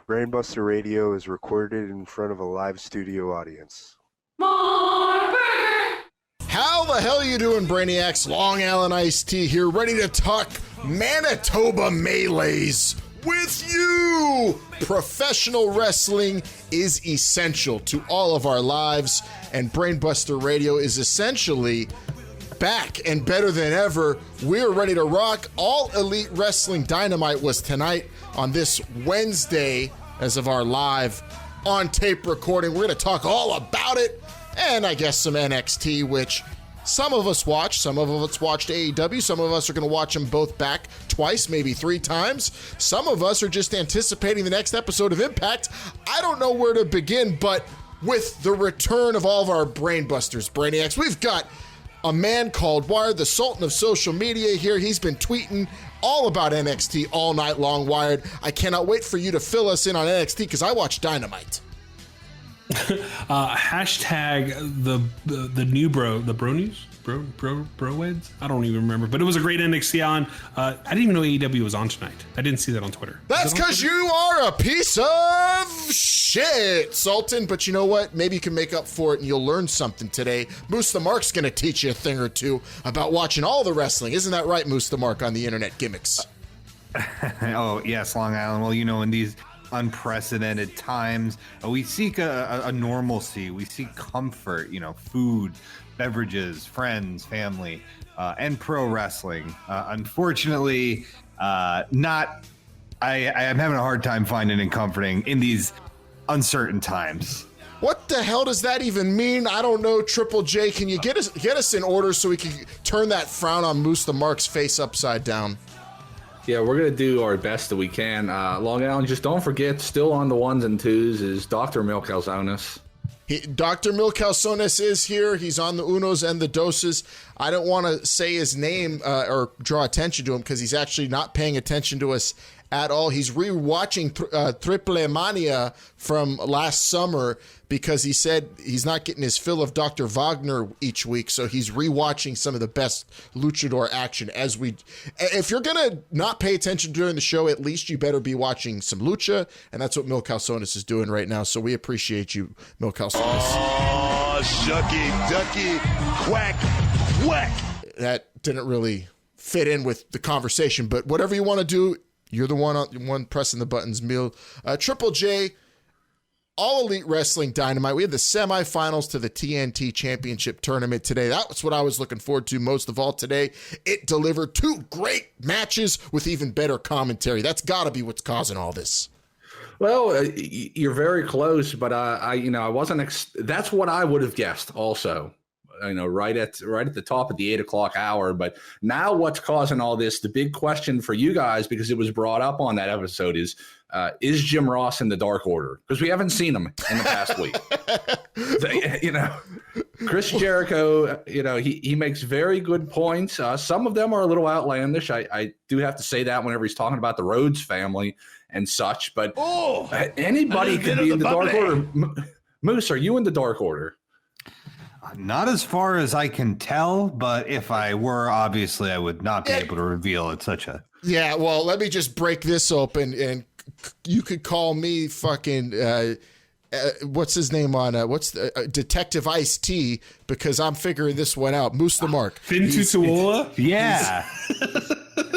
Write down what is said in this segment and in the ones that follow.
Brainbuster Radio is recorded in front of a live studio audience. How the hell you doing, Brainiacs? Long Island Iced Tea here, ready to talk Manitoba Melees with you! Professional wrestling is essential to all of our lives, and Brainbuster Radio is essentially back and better than ever. We're ready to rock. All Elite Wrestling Dynamite was tonight on this Wednesday as of our live on tape recording. We're going to talk all about it, and I guess some NXT, which some of us watched. Some of us watched AEW. Some of us are going to watch them both back twice, maybe three times. Some of us are just anticipating the next episode of Impact. I don't know where to begin, but with the return of all of our Brainbusters, Brainiacs, we've got a man called Wired, the Sultan of social media here. He's been tweeting all about NXT all night long, Wired. I cannot wait for you to fill us in on NXT because I watch Dynamite. Hashtag the new bro news, broweds. I don't even remember, but it was a great NXT on. I didn't even know AEW was on tonight. I didn't see that on Twitter. That's because you are a piece of shit, Sultan. But you know what? Maybe you can make up for it and you'll learn something today. Moose the Mark's going to teach you a thing or two about watching all the wrestling. Isn't that right, Moose the Mark, on the internet gimmicks? Oh, yes, Long Island. Well, you know, in these unprecedented times, we seek a normalcy. We seek comfort, you know, food, beverages, friends, family, and pro wrestling. Unfortunately, not. I am having a hard time finding it comforting in these uncertain times. What the hell does that even mean? I don't know. Triple J, can you get us in order so we can turn that frown on Moose the Mark's face upside down? Yeah, we're going to do our best that we can. Long Island, just don't forget, still on the ones and twos is Dr. Milcalzonis. Dr. Milcalzonis is here. He's on the unos and the doses. I don't want to say his name or draw attention to him because he's actually not paying attention to us at all. He's rewatching Triple Mania from last summer because he said he's not getting his fill of Dr. Wagner each week, so he's rewatching some of the best luchador action. If you're gonna not pay attention during the show, at least you better be watching some lucha, and that's what Milcalzonis is doing right now. So we appreciate you, Milcalzonis. Oh, shucky, ducky, quack, quack. That didn't really fit in with the conversation, but whatever you want to do. You're the one pressing the buttons, Mil. Triple J, All Elite Wrestling Dynamite. We had the semifinals to the TNT Championship Tournament today. That's what I was looking forward to most of all today. It delivered two great matches with even better commentary. That's got to be what's causing all this. Well, you're very close, but I wasn't. That's what I would have guessed also. Right at the top of the 8 o'clock hour. But now what's causing all this, the big question for you guys, because it was brought up on that episode, is Jim Ross in the Dark Order? Because we haven't seen him in the past week. Chris Jericho, he makes very good points. Some of them are a little outlandish. I do have to say that whenever he's talking about the Rhodes family and such. But anybody could be in the Dark Order. Moose, are you in the Dark Order? Not as far as I can tell, but if I were, obviously I would not be able to reveal it. Yeah, well, let me just break this open, and you could call me fucking what's his name on Detective Ice-T, because I'm figuring this one out. Moose the Mark. Finn Tutuola? Yeah.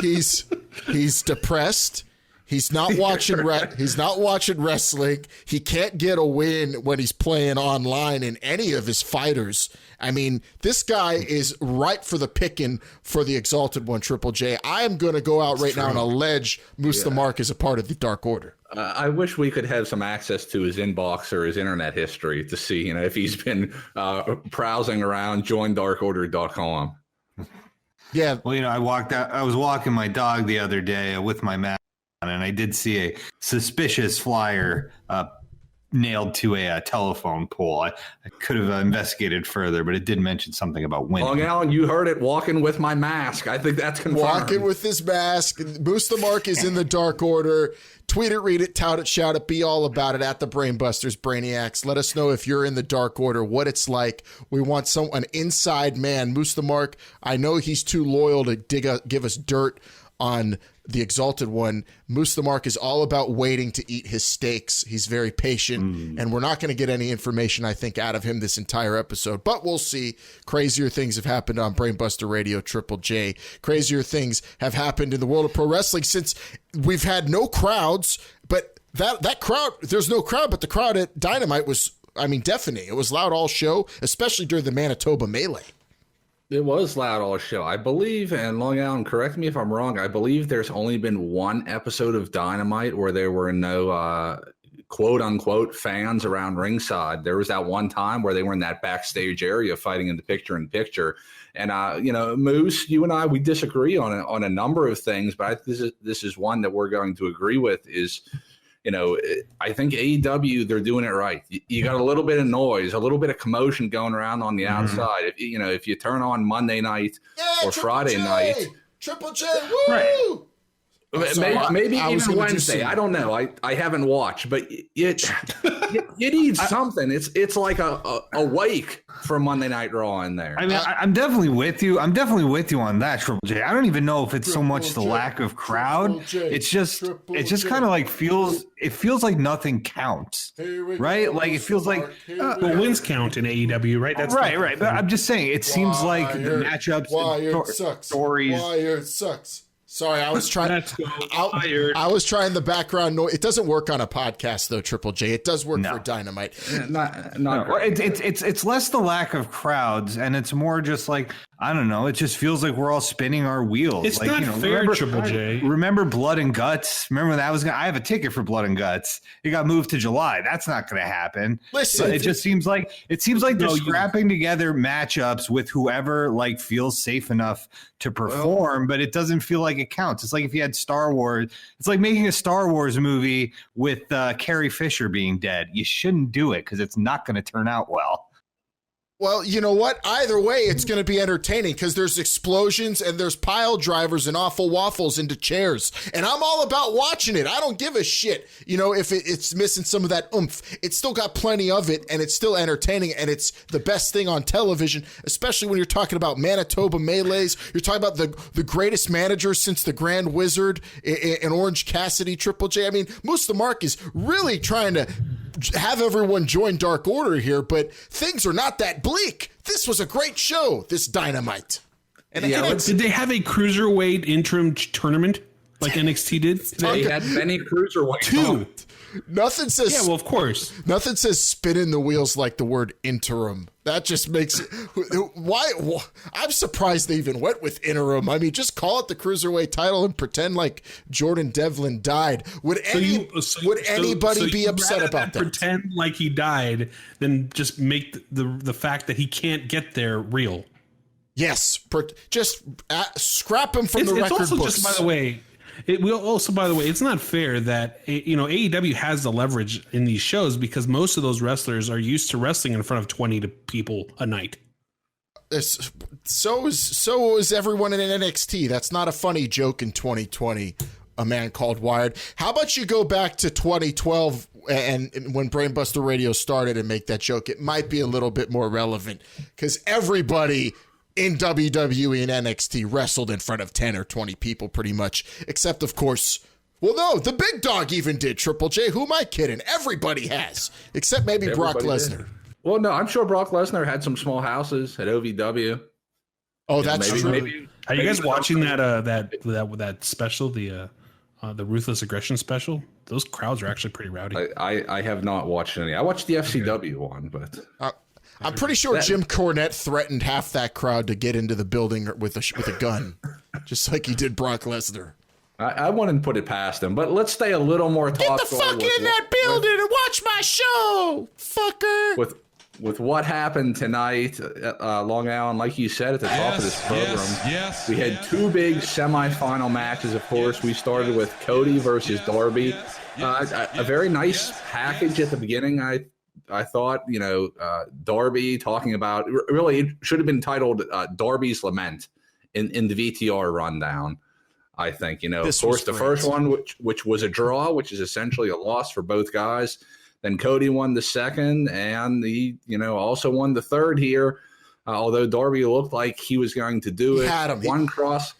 He's depressed. He's not watching. He's not watching wrestling. He can't get a win when he's playing online in any of his fighters. I mean, this guy is ripe for the picking for the Exalted One, Triple J. I am going to go out right now and allege Moose the Mark is a part of the Dark Order. I wish we could have some access to his inbox or his internet history to see, if he's been browsing around joindarkorder.com. Yeah. Well, I was walking my dog the other day with my mask, and I did see a suspicious flyer nailed to a telephone pole. I could have investigated further, but it did mention something about winning. Long Island, you heard it. Walking with my mask. I think that's confirmed. Walking with his mask. Moose the Mark is in the Dark Order. Tweet it, read it, tout it, shout it, be all about it at the Brainbusters, Brainiacs. Let us know if you're in the Dark Order, what it's like. We want an inside man. Moose the Mark, I know he's too loyal to give us dirt on the Exalted One, Moose the Mark is all about waiting to eat his steaks. He's very patient, and we're not going to get any information, I think, out of him this entire episode. But we'll see. Crazier things have happened on Brainbuster Radio, Triple J. Crazier things have happened in the world of pro wrestling since we've had no crowds. But that crowd, there's no crowd, but the crowd at Dynamite was, deafening. It was loud all show, especially during the Manitoba Melee. It was loud all show. I believe, and Long Island, correct me if I'm wrong, I believe there's only been one episode of Dynamite where there were no quote-unquote fans around ringside. There was that one time where they were in that backstage area fighting in the picture-in-picture. And, Moose, you and I, we disagree on a number of things, but this is one that we're going to agree with is – I think AEW, they're doing it right. You got a little bit of noise, a little bit of commotion going around on the outside. If you turn on Monday night or Friday night. Triple J, woo! Right. Maybe even Wednesday. I don't know. I haven't watched, but you need something. It's like a wake for Monday Night Raw in there. I'm definitely with you. I'm definitely with you on that, Triple J. I don't even know if it's so much the lack of crowd. It's just kind of like feels like nothing counts, right? Like it feels like wins count in AEW, right? That's right. But I'm just saying, it seems like the matchups, stories. Wired sucks. Sorry, I was trying. I was trying the background noise. It doesn't work on a podcast though, Triple J. It does work for Dynamite. It's less the lack of crowds, and it's more just like, I don't know. It just feels like we're all spinning our wheels. It's not fair, Triple J. Remember Blood and Guts? Remember that was I have a ticket for Blood and Guts. It got moved to July. That's not going to happen. Listen, it just seems like they're scrapping together matchups with whoever feels safe enough to perform, but it doesn't feel like it counts. It's like if you had Star Wars. It's like making a Star Wars movie with Carrie Fisher being dead. You shouldn't do it because it's not going to turn out well. Well, you know what? Either way, it's going to be entertaining because there's explosions and there's pile drivers and awful waffles into chairs. And I'm all about watching it. I don't give a shit. If it's missing some of that oomph, it's still got plenty of it and it's still entertaining and it's the best thing on television, especially when you're talking about Manitoba Melees. You're talking about the greatest manager since the Grand Wizard in Orange Cassidy, Triple J. Moose the Mark is really trying to have everyone join Dark Order here, but things are not that bleak. This was a great show, this Dynamite. And did they have a cruiserweight interim tournament like NXT did? They had many cruiserweights. Dude, nothing says. Yeah, well, of course. Nothing says spinning the wheels like the word interim. That just makes it. Why? I'm surprised they even went with interim. Just call it the cruiserweight title and pretend like Jordan Devlin died. Would anybody be upset about that? Pretend like he died, then just make the fact that he can't get there real. Yes, just scrap him from the record books. Just by the way. It's not fair that AEW has the leverage in these shows because most of those wrestlers are used to wrestling in front of 20 people a night. So is everyone in NXT. That's not a funny joke in 2020. A man called Wired. How about you go back to 2012 and when Brainbuster Radio started and make that joke? It might be a little bit more relevant because everybody in WWE and NXT wrestled in front of 10 or 20 people pretty much, except of course, well, no, the big dog even did, Triple J. Who am I kidding? Everybody has, except maybe Brock Lesnar. Well, no, I'm sure Brock Lesnar had some small houses at OVW. Oh, that's true. Are you guys watching that special, the Ruthless Aggression special? Those crowds are actually pretty rowdy. I have not watched any. I watched the FCW one, but I'm pretty sure Jim Cornette threatened half that crowd to get into the building with a gun, just like he did Brock Lesnar. I wouldn't put it past him, but let's stay a little more thoughtful. Get the fuck in that building and watch my show, fucker. With what happened tonight at Long Island, like you said at the top of this program, we had two big semifinal matches, of course. We started with Cody versus Darby. A very nice package at the beginning, I thought, Darby talking about, really, it should have been titled Darby's Lament in the VTR rundown, I think. Of course, the first one, which was a draw, which is essentially a loss for both guys. Then Cody won the second, and he, also won the third here. Although Darby looked like he was going to do it. Had him. One cross.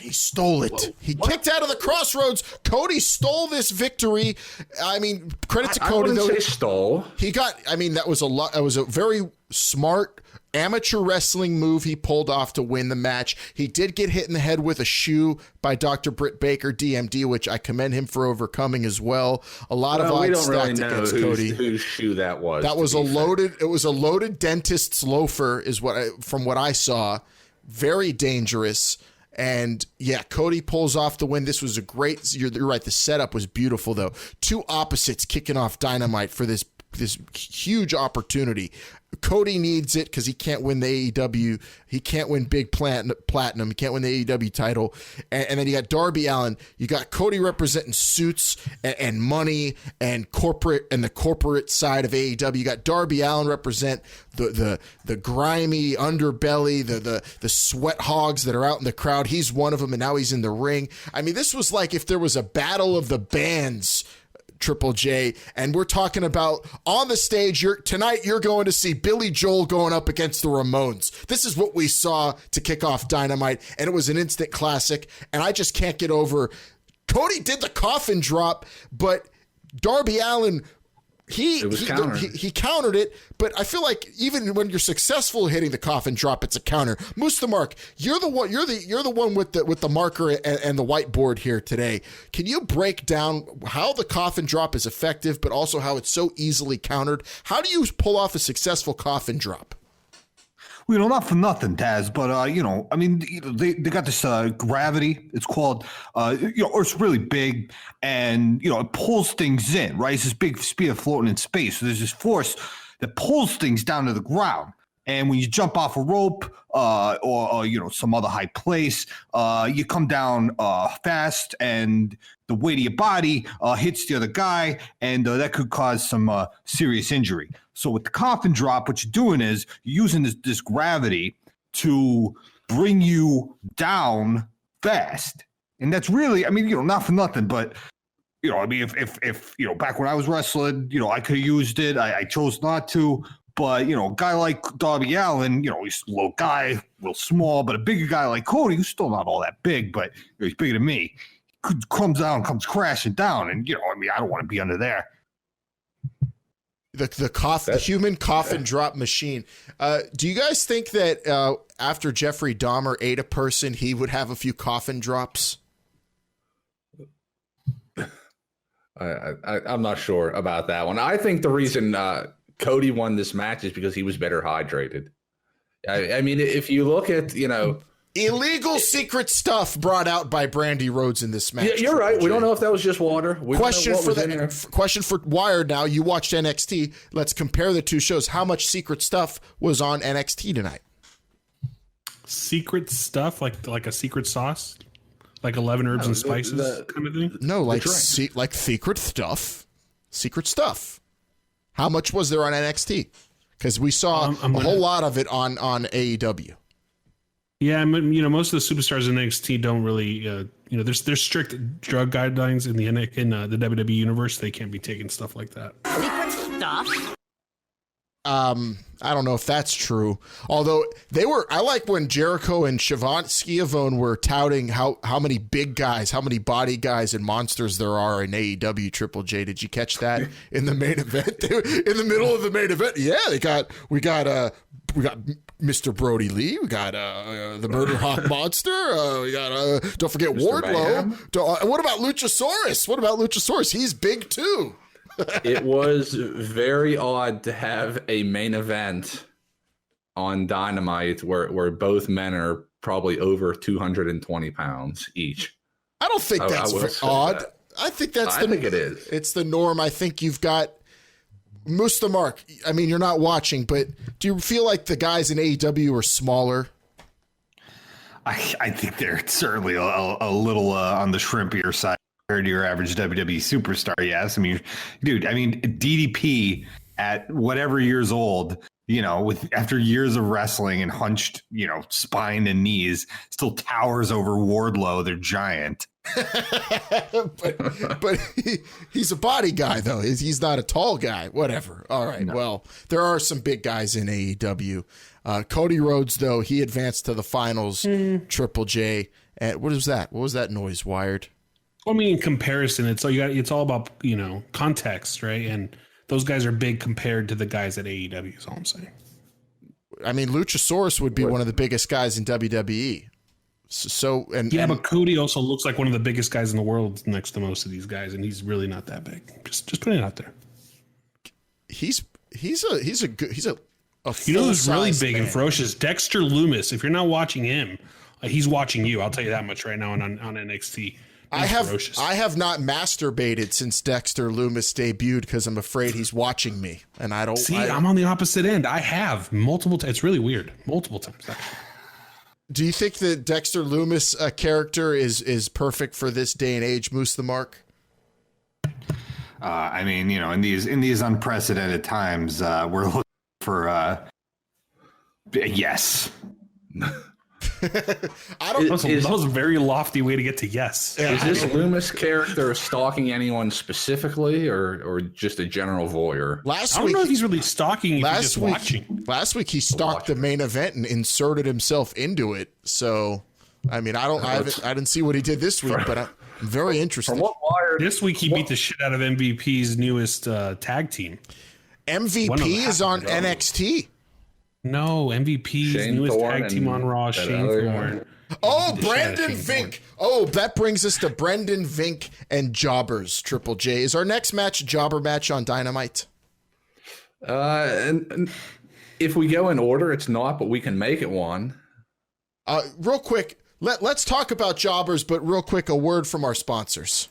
He stole it. Whoa, he kicked out of the crossroads. Cody stole this victory. I mean, credit to Cody. I though. wouldn't say stole. He got. I mean, that was a lot. It was a very smart amateur wrestling move he pulled off to win the match. He did get hit in the head with a shoe by Dr. Britt Baker, DMD, which I commend him for overcoming as well. A lot of odds stacked against Cody. Whose shoe that was. That was a loaded. It was a loaded dentist's loafer, is from what I saw. Very dangerous. And yeah, Cody pulls off the win. This was a great. You're right. The setup was beautiful, though. Two opposites kicking off Dynamite for this huge opportunity. Cody needs it because he can't win the AEW. He can't win Big Platinum. He can't win the AEW title. And then you got Darby Allin. You got Cody representing suits and money and corporate and the corporate side of AEW. You got Darby Allin represent the grimy underbelly, the sweat hogs that are out in the crowd. He's one of them, and now he's in the ring. I mean, this was like if there was a battle of the bands, Triple J, and we're talking about on the stage. Tonight you're going to see Billy Joel going up against the Ramones. This is what we saw to kick off Dynamite, and it was an instant classic. And I just can't get over. Cody did the coffin drop, but Darby Allin, he countered it. But I feel like even when you're successful hitting the coffin drop, it's a counter. Mustamark, you're the one. You're the one with the marker and the whiteboard here today. Can you break down how the coffin drop is effective, but also how it's so easily countered? How do you pull off a successful coffin drop? Well, not for nothing, Taz, but I mean, they got this gravity. It's called, or it's really big, and it pulls things in, right? It's this big spear floating in space. So there's this force that pulls things down to the ground. And when you jump off a rope or some other high place, you come down fast, and the weight of your body hits the other guy, and that could cause some serious injury. So with the coffin drop, what you're doing is you're using this gravity to bring you down fast. And that's really, I mean, not for nothing, but I mean, if back when I was wrestling, I could have used it. I chose not to. But, a guy like Darby Allin, he's a little guy, real small, but a bigger guy like Cody, who's still not all that big, but he's bigger than me, comes crashing down. And, I mean, I don't want to be under there. The human coffin drop machine. Do you guys think that after Jeffrey Dahmer ate a person, he would have a few coffin drops? I'm not sure about that one. I think the reason Cody won this match is because he was better hydrated. I mean, if you look at, illegal secret stuff brought out by Brandy Rhodes in this match. Yeah, you're right. We don't know if that was just water. Question for Wired now. You watched NXT. Let's compare the two shows. How much secret stuff was on NXT tonight? Secret stuff? Like a secret sauce? Like 11 herbs and spices kind of thing? No, like secret stuff. Secret stuff. How much was there on NXT? Because we saw a whole lot of it on AEW. Yeah, most of the superstars in NXT don't really, there's strict drug guidelines in the WWE universe. They can't be taking stuff like that. Secret stuff? I don't know if that's true. Although I like when Jericho and Schiavone were touting how many big guys, how many body guys and monsters there are in AEW. Triple J, did you catch that in the main event? In the middle of the main event, yeah, we got Mr. Brody Lee, we got the Murder Hawk Monster, we got don't forget Mr. Wardlow. What about Luchasaurus? He's big too. It was very odd to have a main event on Dynamite where both men are probably over 220 pounds each. I don't think that's odd. I think it is. It's the norm. I think you've got Mustamark. I mean, you're not watching, but do you feel like the guys in AEW are smaller? I think they're certainly a little on the shrimpier side compared to your average WWE superstar. Yes. I mean, dude, DDP at whatever years old, after years of wrestling and hunched, spine and knees, still towers over Wardlow. They're giant. but he's a body guy, though. He's not a tall guy. Whatever. All right. No. Well, there are some big guys in AEW. Cody Rhodes, though, he advanced to the finals, Triple J. And what is that? What was that noise, Wired? I mean, in comparison, it's all about, context, right? And those guys are big compared to the guys at AEW, is all I'm saying. I mean, Luchasaurus would be one of the biggest guys in WWE. But Cody also looks like one of the biggest guys in the world next to most of these guys, and he's really not that big. Just putting it out there. He's a who's really big and ferocious? Dexter Lumis. If you're not watching him, he's watching you. I'll tell you that much right now on NXT. I have not masturbated since Dexter Lumis debuted because I'm afraid he's watching me, and I don't see. I'm on the opposite end. I have multiple times. It's really weird. Multiple times, actually. Do you think the Dexter Lumis character is perfect for this day and age, Moose the Mark? I mean, in these unprecedented times, we're looking for yes. That was a very lofty way to get to yes. Is this Loomis character stalking anyone specifically, or just a general voyeur? I don't know if he's really stalking. Watching. Last week he stalked the main event and inserted himself into it. So, I mean, I didn't see what he did this week, but I'm very interested. This week he beat the shit out of MVP's newest tag team. MVP is on NXT. No, MVP's newest tag team on Raw, Shane Thorne. Oh, Brendan Vink. Oh, that brings us to Brendan Vink and Jobbers, Triple J. Is our next match a Jobber match on Dynamite? And if we go in order, it's not, but we can make it one. Real quick, let's talk about Jobbers, but real quick, a word from our sponsors.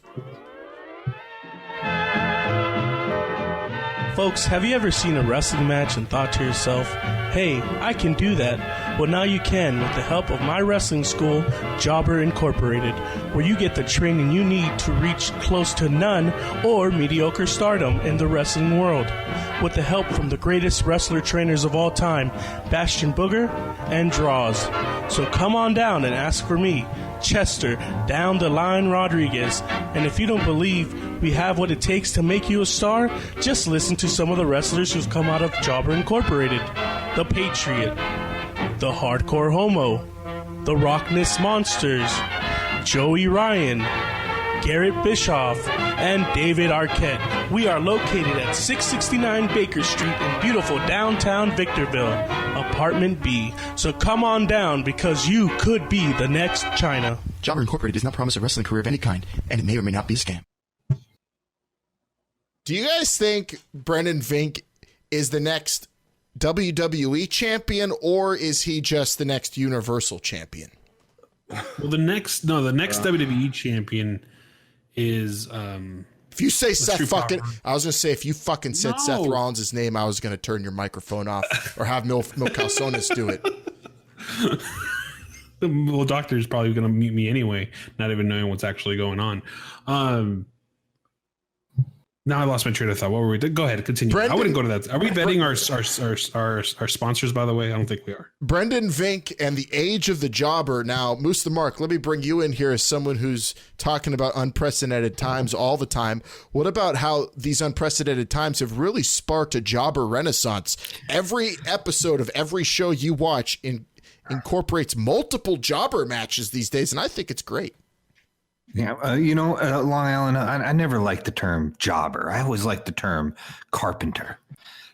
Folks, have you ever seen a wrestling match and thought to yourself, hey, I can do that? Well, now you can with the help of my wrestling school, Jobber Incorporated, where you get the training you need to reach close to none or mediocre stardom in the wrestling world. With the help from the greatest wrestler trainers of all time, Bastion Booger and Draws. So come on down and ask for me, Chester, down the line Rodriguez. And if you don't believe we have what it takes to make you a star, just listen to some of the wrestlers who've come out of Jobber Incorporated. The Patriot, the Hardcore Homo, the Rockness Monsters, Joey Ryan, Garrett Bischoff, and David Arquette. We are located at 669 Baker Street in beautiful downtown Victorville, Apartment B. So come on down because you could be the next China. Jobber Incorporated does not promise a wrestling career of any kind, and it may or may not be a scam. Do you guys think Brendan Vink is the next WWE champion, or is he just the next Universal champion? Well, the next WWE champion is if you say Seth fucking, I was gonna say if you fucking said Seth Rollins' name, I was gonna turn your microphone off or have Mil Calzones do it. Well, doctor's probably gonna mute me anyway, not even knowing what's actually going on. Now I lost my train of thought. What were we? Go ahead, continue. I wouldn't go to that. Are we vetting our sponsors? By the way, I don't think we are. Brendan Vink and the Age of the Jobber. Now, Moose the Mark, let me bring you in here as someone who's talking about unprecedented times all the time. What about how these unprecedented times have really sparked a jobber renaissance? Every episode of every show you watch incorporates multiple jobber matches these days, and I think it's great. Yeah, Long Island, I never liked the term jobber. I always liked the term carpenter,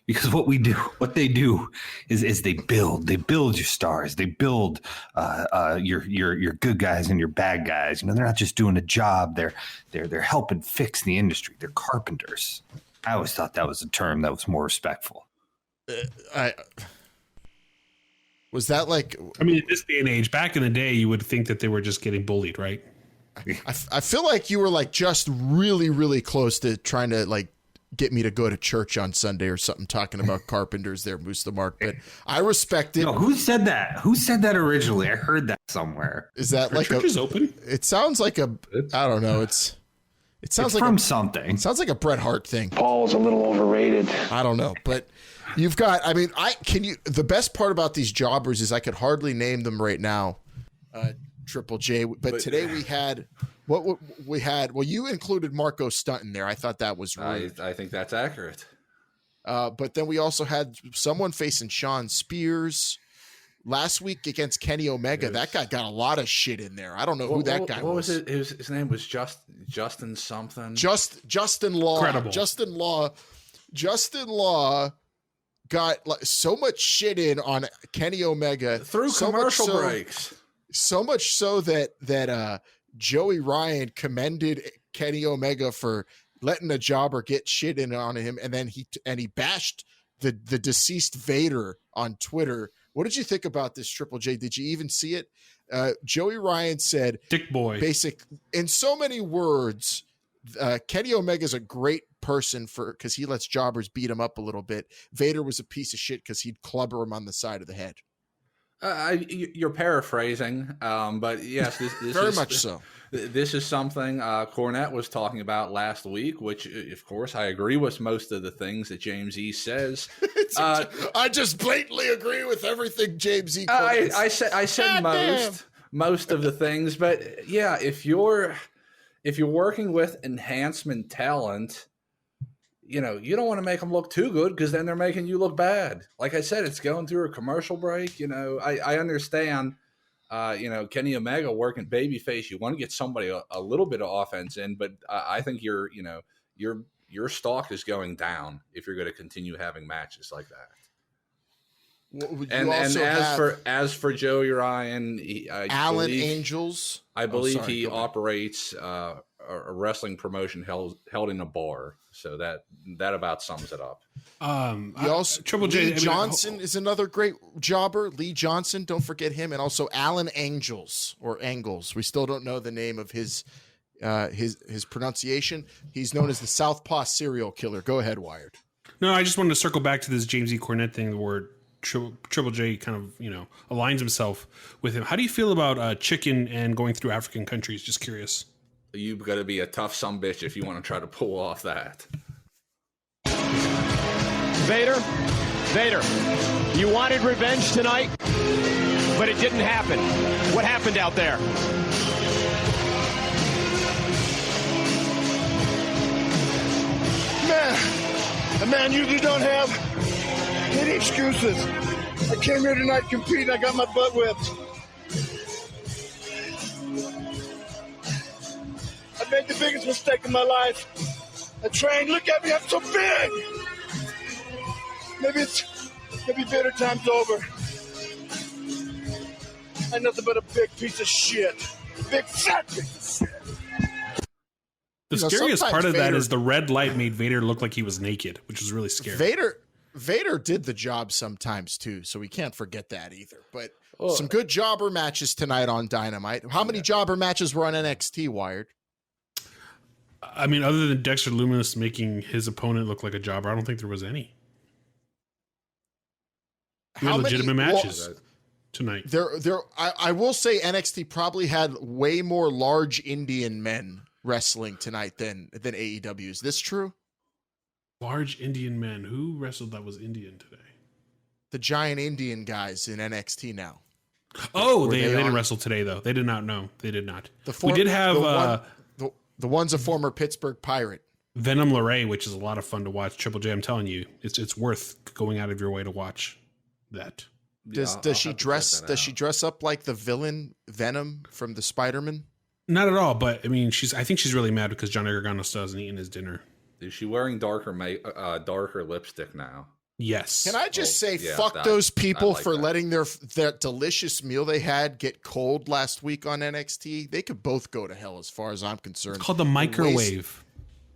because what they do is they build your stars. They build your good guys and your bad guys. They're not just doing a job. They're helping fix the industry. They're carpenters. I always thought that was a term that was more respectful. Was that like? I mean, in this day and age, back in the day, you would think that they were just getting bullied, right? I feel like you were like just really, really close to trying to like get me to go to church on Sunday or something, talking about carpenters there, Moose the Mark. But I respect it. No, who said that? Who said that originally? I heard that somewhere. Is that like church is open? It sounds like I don't know. It sounds like from something. It sounds like a Bret Hart thing. Paul's a little overrated. I don't know, but you've got. I mean, the best part about these jobbers is I could hardly name them right now. Triple J, but today we had what we had. Well, you included Marco Stunt in there. I thought that was rude. I think that's accurate. But then we also had someone facing Sean Spears. last week against Kenny Omega, that guy got a lot of shit in there. I don't know who that guy was. What was it? His name was Justin something. Justin Law. Incredible. Justin Law got so much shit in on Kenny Omega through commercial breaks. So much so that Joey Ryan commended Kenny Omega for letting a jobber get shit in on him, and then he bashed the deceased Vader on Twitter. What did you think about this, Triple J? Did you even see it? Joey Ryan said, "Dick boy." In so many words, Kenny Omega's a great person because he lets jobbers beat him up a little bit. Vader was a piece of shit because he'd clubber him on the side of the head. You're paraphrasing, but yes, this very much so. This is something Cornette was talking about last week, which, of course, I agree with most of the things that James E. says. I just blatantly agree with everything James E. I said most of the things, but yeah, if you're working with enhancement talent, you don't want to make them look too good because then they're making you look bad. Like I said, it's going through a commercial break. I understand. Kenny Omega working babyface, you want to get somebody a little bit of offense in, but I think your stock is going down if you're going to continue having matches like that. And as for Joey Ryan, Alan Angels, I believe he operates a wrestling promotion held in a bar. So that about sums it up. Triple J Lee Johnson is another great jobber. Lee Johnson, don't forget him, and also Alan Angels or Angles. We still don't know the name of his pronunciation. He's known as the Southpaw serial killer. Go ahead, Wired. No, I just wanted to circle back to this James E. Cornette thing where Triple J kind of aligns himself with him. How do you feel about chicken and going through African countries? Just curious. You've got to be a tough sumbitch if you want to try to pull off that. Vader, you wanted revenge tonight, but it didn't happen. What happened out there? Man, you don't have any excuses. I came here tonight to compete, and I got my butt whipped. I made the biggest mistake of my life. I trained. Look at me, I'm so big. Maybe bitter time's over. I'm nothing but a big piece of shit. Big fat piece of shit. The scariest part of that is the red light made Vader look like he was naked, which was really scary. Vader did the job sometimes too, so we can't forget that either. But some good jobber matches tonight on Dynamite. How many jobber matches were on NXT, Wired? I mean, other than Dexter Lumis making his opponent look like a jobber, I don't think there was any. How legitimate matches tonight? I will say NXT probably had way more large Indian men wrestling tonight than AEW. Is this true? Large Indian men. Who wrestled that was Indian today? The giant Indian guys in NXT now. Oh, they didn't wrestle today though. They did not. No, they did not. We did have the one's a former Pittsburgh Pirate. Venom LeRae, which is a lot of fun to watch. Triple J, I'm telling you, it's worth going out of your way to watch that. Does she dress up like the villain Venom from the Spider-Man? Not at all, but I mean, I think she's really mad because Johnny Gargano still hasn't eaten his dinner. Is she wearing darker lipstick now? Yes. Can I just say, fuck those people for letting that delicious meal they had get cold last week on NXT. They could both go to hell as far as I'm concerned. It's called the microwave.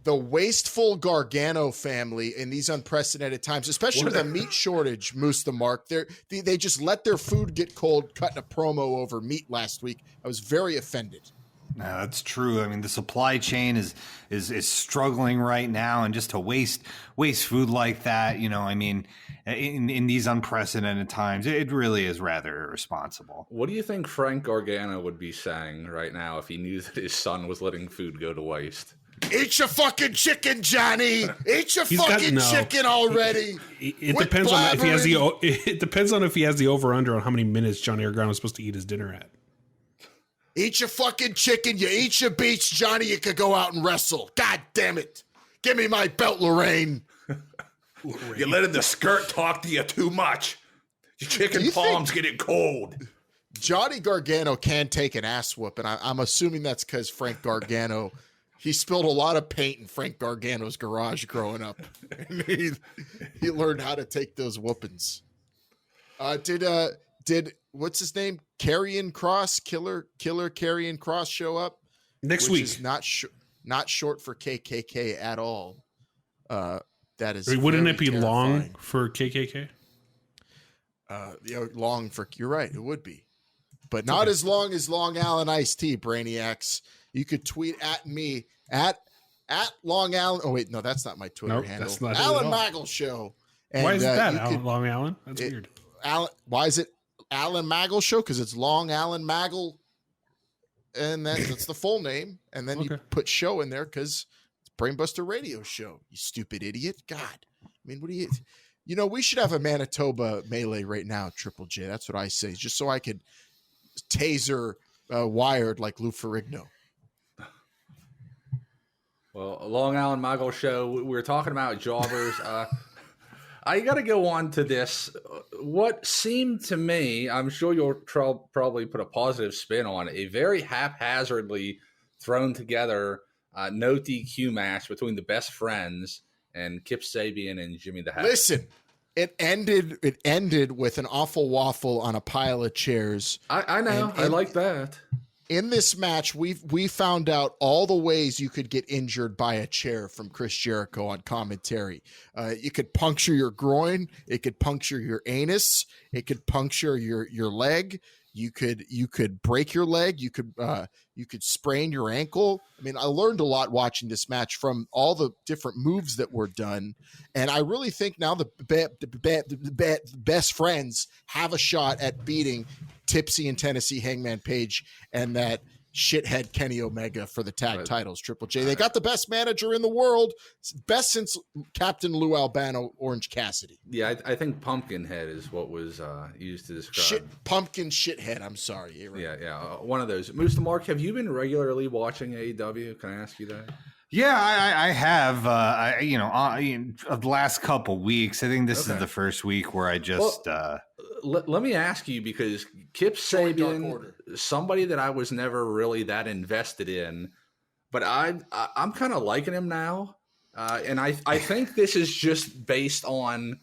The wasteful Gargano family in these unprecedented times, especially with a meat shortage, Moose the Mark, they just let their food get cold, cutting a promo over meat last week. I was very offended. No, that's true. I mean, the supply chain is struggling right now, and just to waste food like that, I mean, in these unprecedented times, it really is rather irresponsible. What do you think Frank Gargano would be saying right now if he knew that his son was letting food go to waste? Eat your fucking chicken, Johnny. Eat your chicken already. It depends on if he has it depends on if he has the over under on how many minutes Johnny Gargano is supposed to eat his dinner at. Eat your fucking chicken. You eat your beets, Johnny. You could go out and wrestle. God damn it. Give me my belt, Lorraine. You're letting the skirt talk to you too much. Chicken palms get it cold. Johnny Gargano can take an ass whoop, and I'm assuming that's because Frank Gargano, he spilled a lot of paint in Frank Gargano's garage growing up. And he learned how to take those whoopings. Did what's his name? Karrion Kross, killer Karrion Kross show up next week? Is not short for KKK at all. That is. Wouldn't it be terrifying. long for KKK? Long for, you're right, it would be, but not as long as Long Island Iced Tea. Brainiacs, you could tweet at me at Long Island. Oh wait, no, that's not my Twitter handle. That's not Alan Magel Show. And, why is that Long Island? That's weird. Why is it Alan Magel Show? Because it's Long Alan Magel, and that's the full name. And then you put show in there because it's Brainbuster Radio Show. You stupid idiot! God, I mean, what do you? We should have a Manitoba Melee right now, Triple J. That's what I say, just so I could taser Wired like Lou Ferrigno. Well, a Long Island Magel Show, we were talking about jobbers. I got to go on to this. What seemed to me, I'm sure you'll probably put a positive spin on it, a very haphazardly thrown together no DQ match between the Best Friends and Kip Sabian and Jimmy the Hat. Listen, it ended with an awful waffle on a pile of chairs. I know. I like that. In this match, we found out all the ways you could get injured by a chair from Chris Jericho on commentary. You could puncture your groin. It could puncture your anus. It could puncture your leg. You could break your leg. You could sprain your ankle. I mean, I learned a lot watching this match from all the different moves that were done, and I really think now the Best Friends have a shot at beating Tipsy and Tennessee Hangman Page and that shithead Kenny Omega for the tag titles. Triple J, they got the best manager in the world, best since Captain Lou Albano, Orange Cassidy. Yeah, I think Pumpkinhead is what was used to describe. Pumpkin shithead. I'm sorry. Right. Yeah. One of those. Moose the Mark, have you been regularly watching AEW? Can I ask you that? Yeah, I have. The last couple weeks. I think this is the first week where I just. Let me ask you, because Kip Sabian, somebody that I was never really that invested in, but I'm kind of liking him now, and I think this is just based on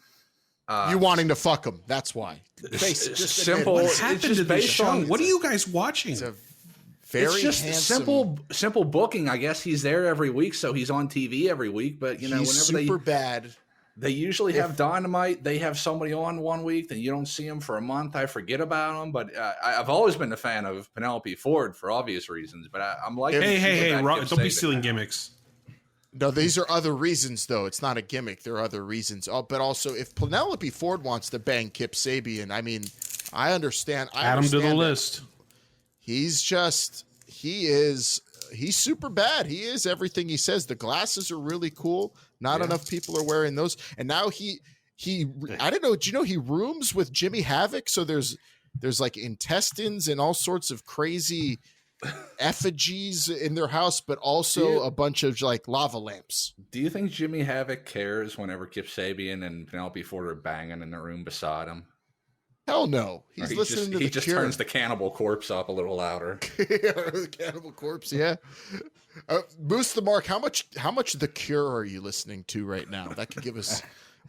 you wanting to fuck him. That's why. Just simple. What happened to this show? What are you guys watching? It's just handsome. simple booking. I guess he's there every week, so he's on TV every week. But he's super bad. They usually have Dynamite. They have somebody on one week, then you don't see them for a month. I forget about them. But I've always been a fan of Penelope Ford for obvious reasons. But I'm like, hey, don't be stealing gimmicks. No, these are other reasons, though. It's not a gimmick. There are other reasons. But also, if Penelope Ford wants to bang Kip Sabian, I mean, I understand. Add him to the list. He's super bad. He is everything he says. The glasses are really cool. Not enough people are wearing those. And now he I don't know. Do you know he rooms with Jimmy Havoc? So there's like intestines and all sorts of crazy effigies in their house, but also a bunch of like lava lamps. Do you think Jimmy Havoc cares whenever Kip Sabian and Penelope Ford are banging in the room beside him? Hell no. He's listening to the just Cure. turns the Cannibal Corpse up a little louder. The Cannibal Corpse, yeah. Moose the Mark, how much The Cure are you listening to right now? That could give us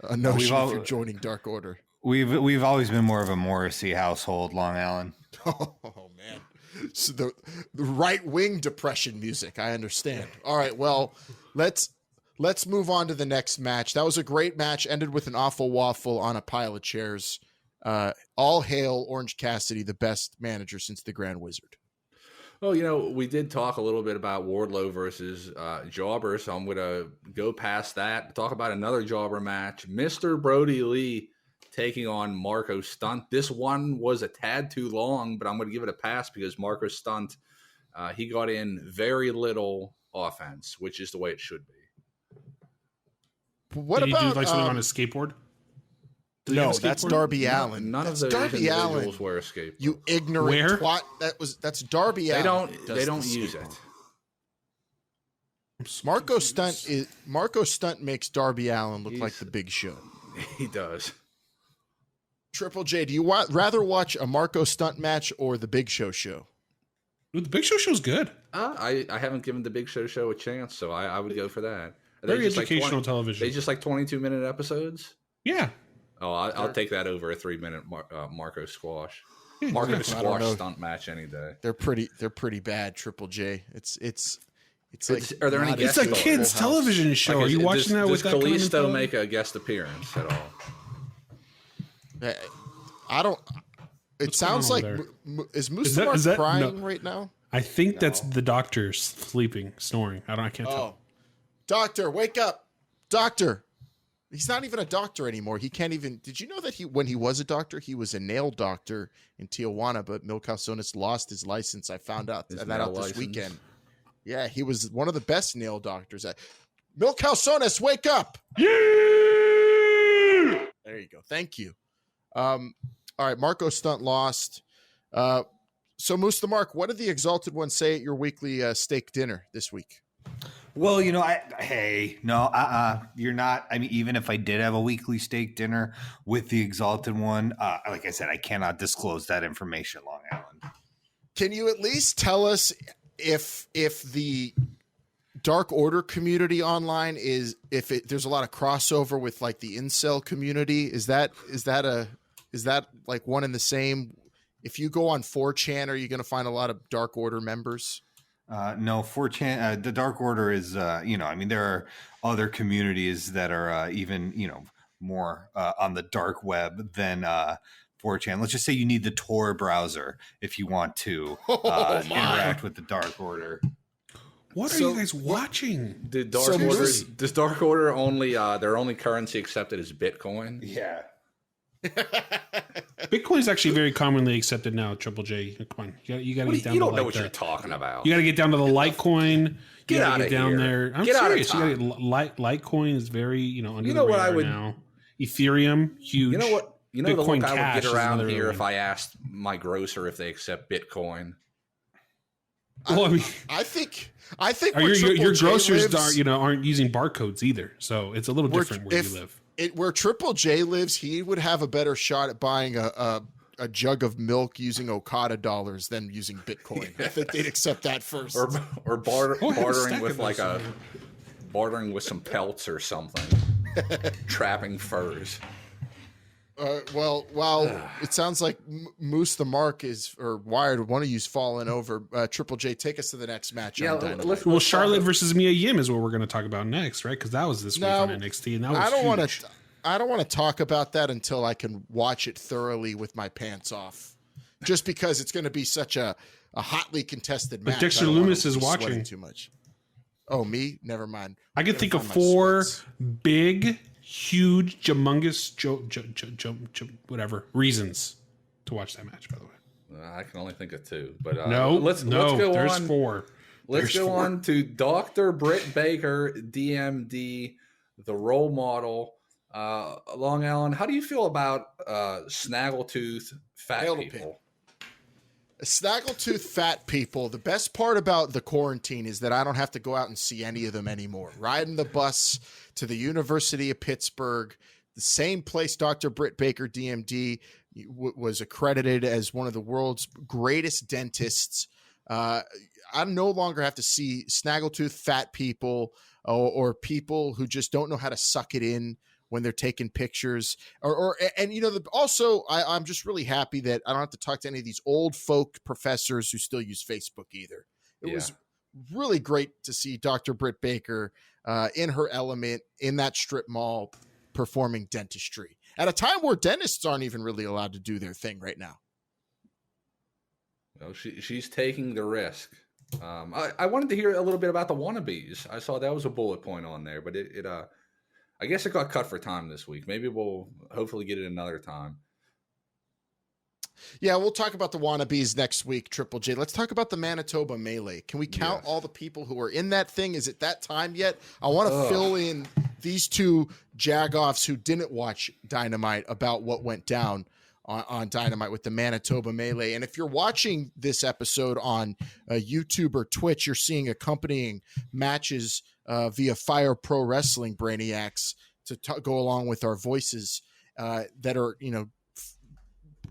a notion if you're joining Dark Order. We've always been more of a Morrissey household, Long Island. Oh man. So the right wing depression music, I understand. All right, well, let's move on to the next match. That was a great match, ended with an awful waffle on a pile of chairs. All hail Orange Cassidy, the best manager since the Grand Wizard. Well, we did talk a little bit about Wardlow versus Jobber, so I'm going to go past that, talk about another Jobber match. Mr. Brody Lee taking on Marco Stunt. This one was a tad too long, but I'm going to give it a pass because Marco Stunt, he got in very little offense, which is the way it should be. What Did about he do like something on his skateboard? No, that's Darby Allin. None that's of those Darby individuals Allin. wear a skateboard. You ignorant twat. That's Darby Allin. They don't use it. Marco Stunt makes Darby Allin look like the Big Show. He does. Triple J, do you rather watch a Marco stunt match or the Big Show show? The Big Show show's good. I haven't given the Big Show a chance, so I would go for that. Very educational television. They just like 22-minute episodes? Yeah. Oh, I'll take that over a 3-minute Marco squash. Marco squash stunt match any day. They're pretty bad, Triple J. It's like, are there any guests? It's a kids' television show. Are you watching that with that? Does Kalisto make a guest appearance at all? I don't. It sounds like is Mustafa crying right now? I think that's the doctor sleeping, snoring. I can't tell. Doctor, wake up! Doctor, he's not even a doctor anymore. He can't even. Did you know that when he was a doctor, he was a nail doctor in Tijuana, but Mil Calzones lost his license. I found out this weekend. Yeah, he was one of the best nail doctors. Mil Calzones, wake up! Yeah! There you go. Thank you. All right, Marco stunt lost. So Moose the Mark, what did the Exalted One say at your weekly steak dinner this week? Well, you're not. I mean, even if I did have a weekly steak dinner with the Exalted One, like I said, I cannot disclose that information, Long Island. Can you at least tell us if the Dark Order community online there's a lot of crossover with like the incel community? Is that like one and the same? If you go on 4chan, are you going to find a lot of Dark Order members? No, 4chan, the Dark Order is, I mean, there are other communities that are even, more on the dark web than 4chan. Let's just say you need the Tor browser if you want to interact with the Dark Order. What are you guys watching? Does Dark Order only their only currency accepted is Bitcoin? Yeah. Bitcoin is actually very commonly accepted now. Triple J, come on, you got to get down. You don't know what you're talking about. You got to get down to the Litecoin. Get out of down here. there. I'm serious. You got to Litecoin is very under the radar now. Ethereum, huge. You know what? You know Bitcoin the look I would get around here one. if I asked my grocer if they accept Bitcoin. Well, I mean, I think your grocers aren't using barcodes either, so it's a little different where you live. Where Triple J lives, he would have a better shot at buying a jug of milk using Okada dollars than using Bitcoin. I think they'd accept that first. Or bartering with bartering with some pelts or something. Trapping furs. It sounds like Moose the Mark or Wired, one of you's fallen over. Triple J, take us to the next match. Well, Charlotte versus Mia Yim is what we're going to talk about next, right? Because that was this week on NXT, and that was I don't want to talk about that until I can watch it thoroughly with my pants off. Just because it's going to be such a hotly contested match. But Dexter Loomis is watching too much. Oh, me? Never mind. I can think of 4 big, huge, humongous, whatever reasons to watch that match. By the way, I can only think of 2. But let's go. There's on. 4. Let's go on to Dr. Britt Baker, DMD, the role model. Long Island, how do you feel about snaggletooth fat people? Snaggletooth fat people. The best part about the quarantine is that I don't have to go out and see any of them anymore. Riding the bus to the University of Pittsburgh, the same place Dr. Britt Baker, DMD, was accredited as one of the world's greatest dentists. I no longer have to see snaggletooth fat people or people who just don't know how to suck it in when they're taking pictures also I'm just really happy that I don't have to talk to any of these old folk professors who still use Facebook either. It was really great to see Dr. Britt Baker in her element in that strip mall performing dentistry at a time where dentists aren't even really allowed to do their thing right now. Well, she's taking the risk. I wanted to hear a little bit about the wannabes. I saw that was a bullet point on there, but it I guess it got cut for time this week. Maybe we'll hopefully get it another time. Yeah, we'll talk about the wannabes next week, Triple J. Let's talk about the Manitoba Melee. Can we count all the people who are in that thing? Is it that time yet? I want to fill in these 2 jagoffs who didn't watch Dynamite about what went down on Dynamite with the Manitoba Melee. And if you're watching this episode on YouTube or Twitch, you're seeing accompanying matches via Fire Pro Wrestling Brainiacs to go along with our voices that are,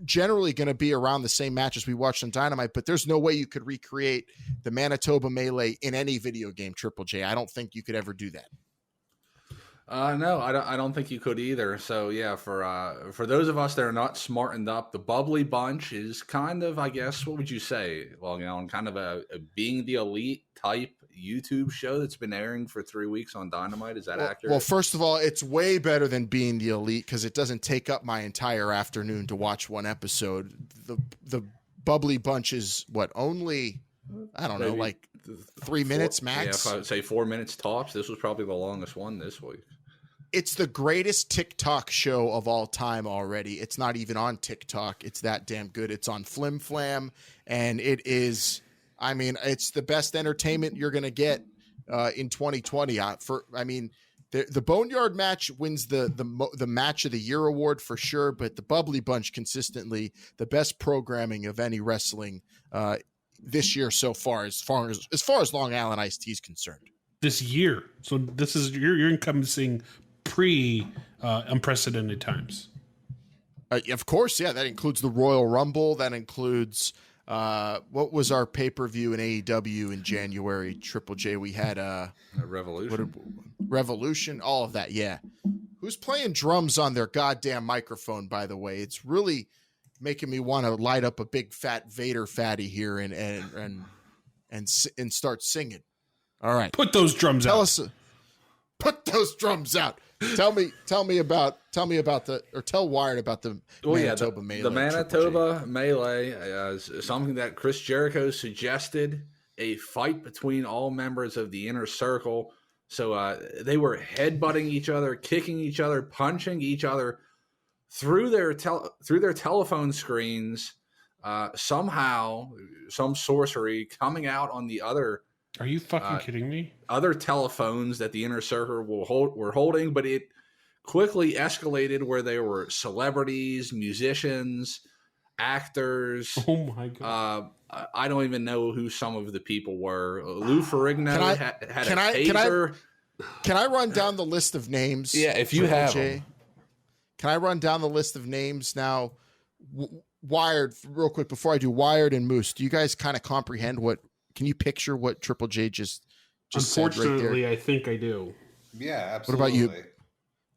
generally going to be around the same matches we watched on Dynamite, but there's no way you could recreate the Manitoba Melee in any video game, Triple J. I don't think you could ever do that. No, I don't think you could either. So yeah, for those of us that are not smartened up, the Bubbly Bunch is kind of, I guess, what would you say, Long Island, kind of a Being the Elite type YouTube show that's been airing for 3 weeks on Dynamite. Is that accurate? Well, first of all, it's way better than Being the Elite because it doesn't take up my entire afternoon to watch one episode. The Bubbly Bunch is only, I don't know, like 3 minutes max. Yeah, if I would say 4 minutes tops. This was probably the longest one this week. It's the greatest TikTok show of all time already. It's not even on TikTok. It's that damn good. It's on Flim Flam, and it is, I mean, it's the best entertainment you're going to get in 2020. The Boneyard match wins the Match of the Year award for sure, but the Bubbly Bunch consistently the best programming of any wrestling this year so far, as far as Long Island Iced Tea is concerned. This year, so this is you're encompassing unprecedented times. Of course, yeah, that includes the Royal Rumble. That includes what was our pay-per-view in AEW in January? Triple J. We had Revolution, all of that. Yeah, who's playing drums on their goddamn microphone? By the way, it's really making me want to light up a big fat Vader fatty here and start singing. All right, put those drums out. Put those drums out. Tell Wired about the Manitoba Melee. The Manitoba Melee is something that Chris Jericho suggested, a fight between all members of the Inner Circle. So they were headbutting each other, kicking each other, punching each other through their telephone screens. Somehow, some sorcery coming out on the other. Are you fucking kidding me? Other telephones that the Inner Circle were holding, but it quickly escalated where there were celebrities, musicians, actors. Oh my god! I don't even know who some of the people were. Lou Ferrigno had a taser. Can I run down the list of names? Yeah, if you have them. Can I run down the list of names now? Wired, real quick before I do. Wired and Moose. Do you guys kind of comprehend what? Can you picture what Triple J just Unfortunately, said right there? I think I do. Yeah, absolutely. What about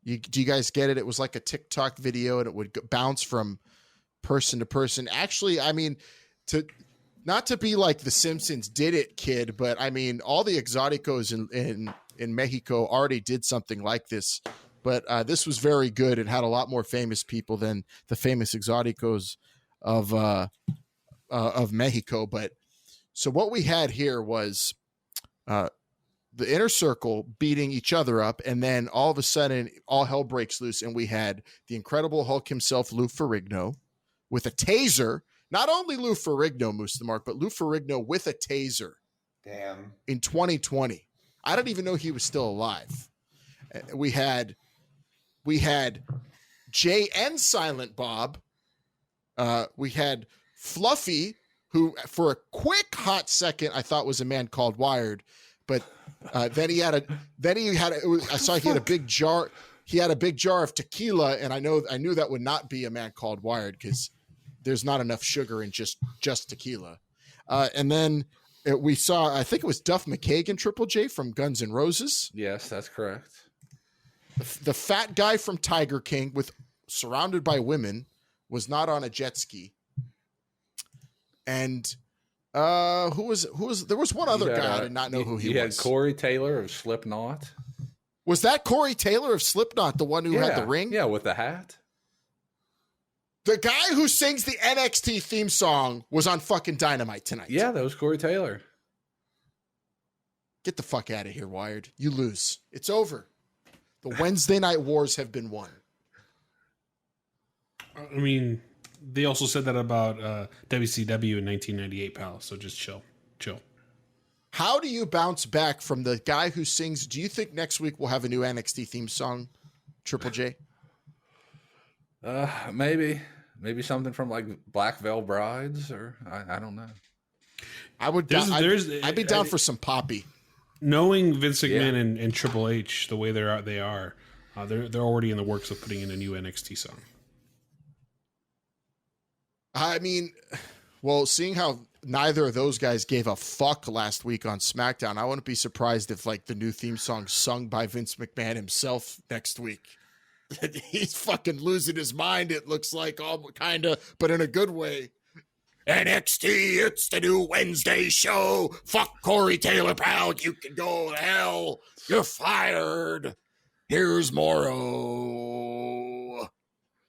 you? Do you guys get it? It was like a TikTok video, and it would bounce from person to person. Actually, I mean, not to be like The Simpsons did it, kid, but I mean, all the exoticos in Mexico already did something like this. But this was very good. It had a lot more famous people than the famous exoticos of Mexico. But so what we had here was the Inner Circle beating each other up, and then all of a sudden, all hell breaks loose, and we had the Incredible Hulk himself, Lou Ferrigno, with a taser. Not only Lou Ferrigno, Moose the Mark, but Lou Ferrigno with a taser. Damn. In 2020. I don't even know he was still alive. We had Jay and Silent Bob. We had Fluffy, who for a quick hot second I thought was a man called Wired, but then he had a big jar. He had a big jar of tequila, and I knew that would not be a man called Wired because there's not enough sugar in just tequila. And then we saw, I think it was Duff McKagan, Triple J from Guns N' Roses. Yes, that's correct. The fat guy from Tiger King, surrounded by women, was not on a jet ski. And who was there was one other guy I did not know who he was. You had Corey Taylor of Slipknot. Was that Corey Taylor of Slipknot, the one who had the ring? Yeah, with the hat. The guy who sings the NXT theme song was on fucking Dynamite tonight. Yeah, that was Corey Taylor. Get the fuck out of here, Wired. You lose. It's over. The Wednesday Night Wars have been won. I mean, they also said that about WCW in 1998, pal. So just chill. How do you bounce back from the guy who sings? Do you think next week we'll have a new NXT theme song, Triple J? Maybe something from like Black Veil Brides, or I don't know. I'd be down for some Poppy. Knowing Vince McMahon and Triple H the way they're already in the works of putting in a new NXT song. I mean, well, seeing how neither of those guys gave a fuck last week on SmackDown, I wouldn't be surprised if like the new theme song sung by Vince McMahon himself next week. He's fucking losing his mind, it looks like, all kind of, but in a good way. NXT, it's the new Wednesday show. Fuck Corey Taylor Proud. You can go to hell. You're fired. Here's Morrow. Or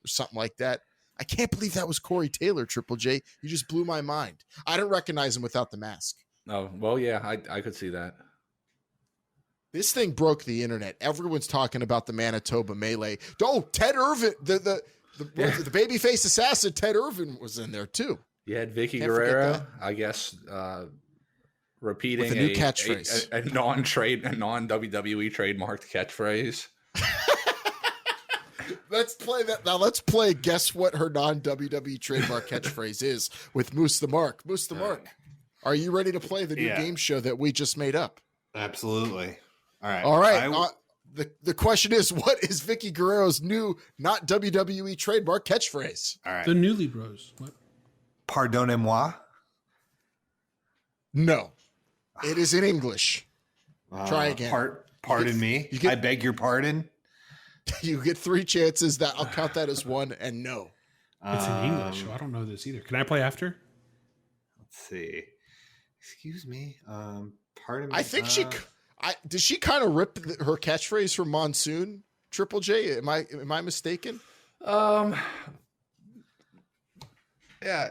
something like that. I can't believe that was Corey Taylor, Triple J. You just blew my mind. I didn't recognize him without the mask. Oh, well, yeah, I could see that. This thing broke the internet. Everyone's talking about the Manitoba Melee. Oh, Ted Irvin, the babyface assassin, Ted Irvin was in there too. You had Vickie Guerrero, I guess, repeating with a new catchphrase, a non-WWE trademarked catchphrase. Let's play that now. Let's play. Guess what her non-WWE trademark catchphrase is with Moose the Mark. Moose the Mark. Are you ready to play the new game show that we just made up? Absolutely. All right. All right. The question is, what is Vickie Guerrero's new not WWE trademark catchphrase? All right. The Newly Bros. What? Pardonnez-moi. No, it is in English. Try again. Pardon me. I beg your pardon. You get 3 chances. That I'll count that as 1 and no. It's in English. I don't know this either. Can I play after? Let's see. Excuse me. Pardon me. I think did she kind of rip her catchphrase from Monsoon? Triple J. Am I mistaken? Yeah.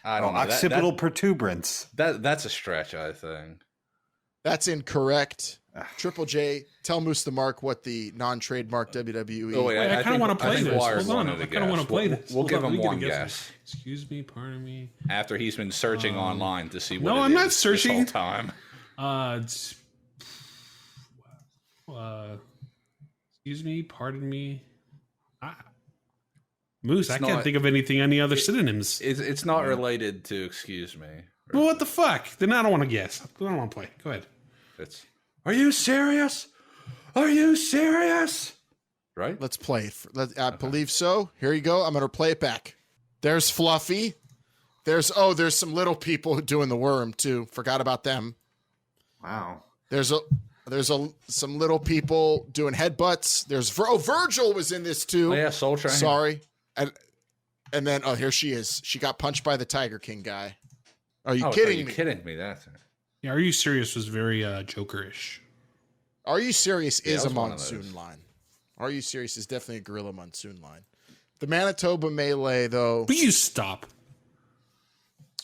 I don't know. Occipital protuberance. That's a stretch, I think. That's incorrect. Triple J, tell Moose the Mark what the non-trademark WWE. Oh, wait, I kind of want to play this. Hold on. I kind of want to play this. We'll give him one guess. Excuse me, pardon me. After he's been searching online to see what I'm not searching this whole time. Excuse me, pardon me. Moose, I can't think of any other synonyms. It's not related to excuse me. Well, what the fuck? Then I don't want to guess. I don't want to play. Go ahead. Are you serious? Are you serious? Right? Let's play it. I believe so. Here you go. I'm going to play it back. There's Fluffy. There's some little people doing the worm too. Forgot about them. Wow. There's some little people doing headbutts. Virgil was in this too. Oh, yeah, Soul Train. Sorry. And then here she is. She got punched by the Tiger King guy. Are you kidding me? Are you kidding me? That's yeah. Are you serious? Was very Jokerish. Are you serious is a Monsoon line. Are you serious is definitely a Gorilla Monsoon line. The Manitoba Melee though. Will you stop?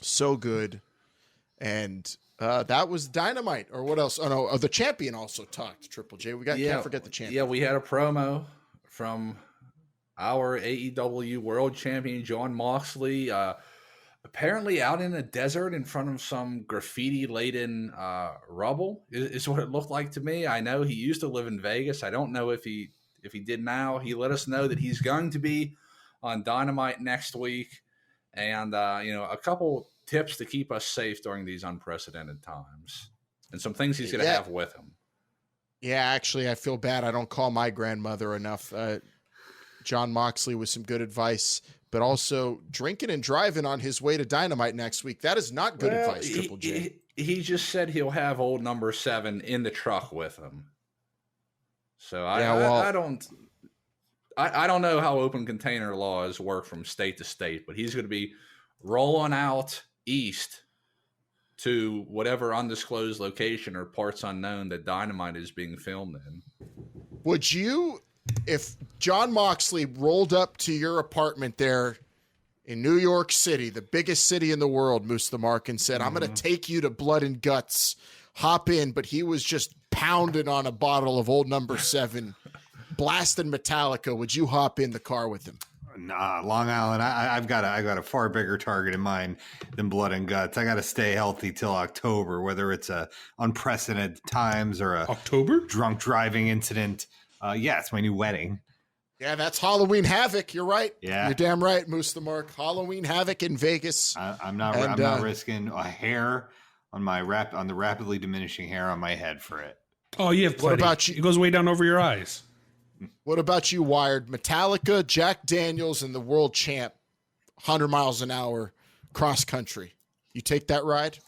So good, and that was Dynamite. Or what else? Oh no, the champion also talked. Triple J. Can't forget the champion. Yeah, we had a promo from our AEW World Champion Jon Moxley. Apparently out in a desert in front of some graffiti-laden rubble is what it looked like to me. I know he used to live in Vegas. I don't know if he did now. He let us know that he's going to be on Dynamite next week. And, a couple tips to keep us safe during these unprecedented times. And some things he's going to have with him. Yeah, actually, I feel bad. I don't call my grandmother enough. Jon Moxley with some good advice. But also drinking and driving on his way to Dynamite next week. That is not good advice, Triple J. He just said he'll have old number 7 in the truck with him. So I don't know how open container laws work from state to state, but he's going to be rolling out east to whatever undisclosed location or parts unknown that Dynamite is being filmed in. Would you... If Jon Moxley rolled up to your apartment there in New York City, the biggest city in the world, Moose the Mark, and said, I'm going to take you to Blood and Guts, hop in, but he was just pounding on a bottle of old number 7, blasting Metallica, would you hop in the car with him? Nah, Long Island, I've got a far bigger target in mind than Blood and Guts. I got to stay healthy till October, whether it's a unprecedented times or a October drunk driving incident. Yeah, it's my new wedding. Yeah, that's Halloween Havoc. You're right. Yeah, you're damn right, Moose the Mark. Halloween Havoc in Vegas. I'm not risking a hair on the rapidly diminishing hair on my head for it. Oh, you have plenty. What about you? It goes way down over your eyes. What about you, Wired? Metallica, Jack Daniels, and the world champ 100 miles an hour cross country. You take that ride?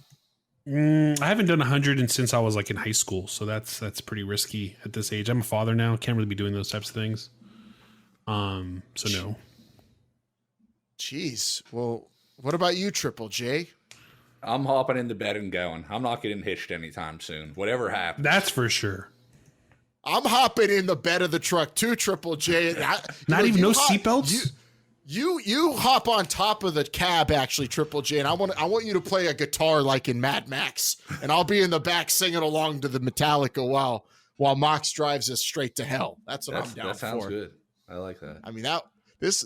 I haven't done 100 since I was like in high school, so that's pretty risky at this age. I'm a father now, can't really be doing those types of things. So no. Jeez. Well, what about you, Triple J? I'm hopping into bed and going. I'm not getting hitched anytime soon. Whatever happens. That's for sure. I'm hopping in the bed of the truck too, Triple J. Not even no seatbelts? You hop on top of the cab, actually, Triple J, and I want you to play a guitar like in Mad Max, and I'll be in the back singing along to the Metallica while Mox drives us straight to hell. That's what I'm down for. That sounds good. I like that. I mean, this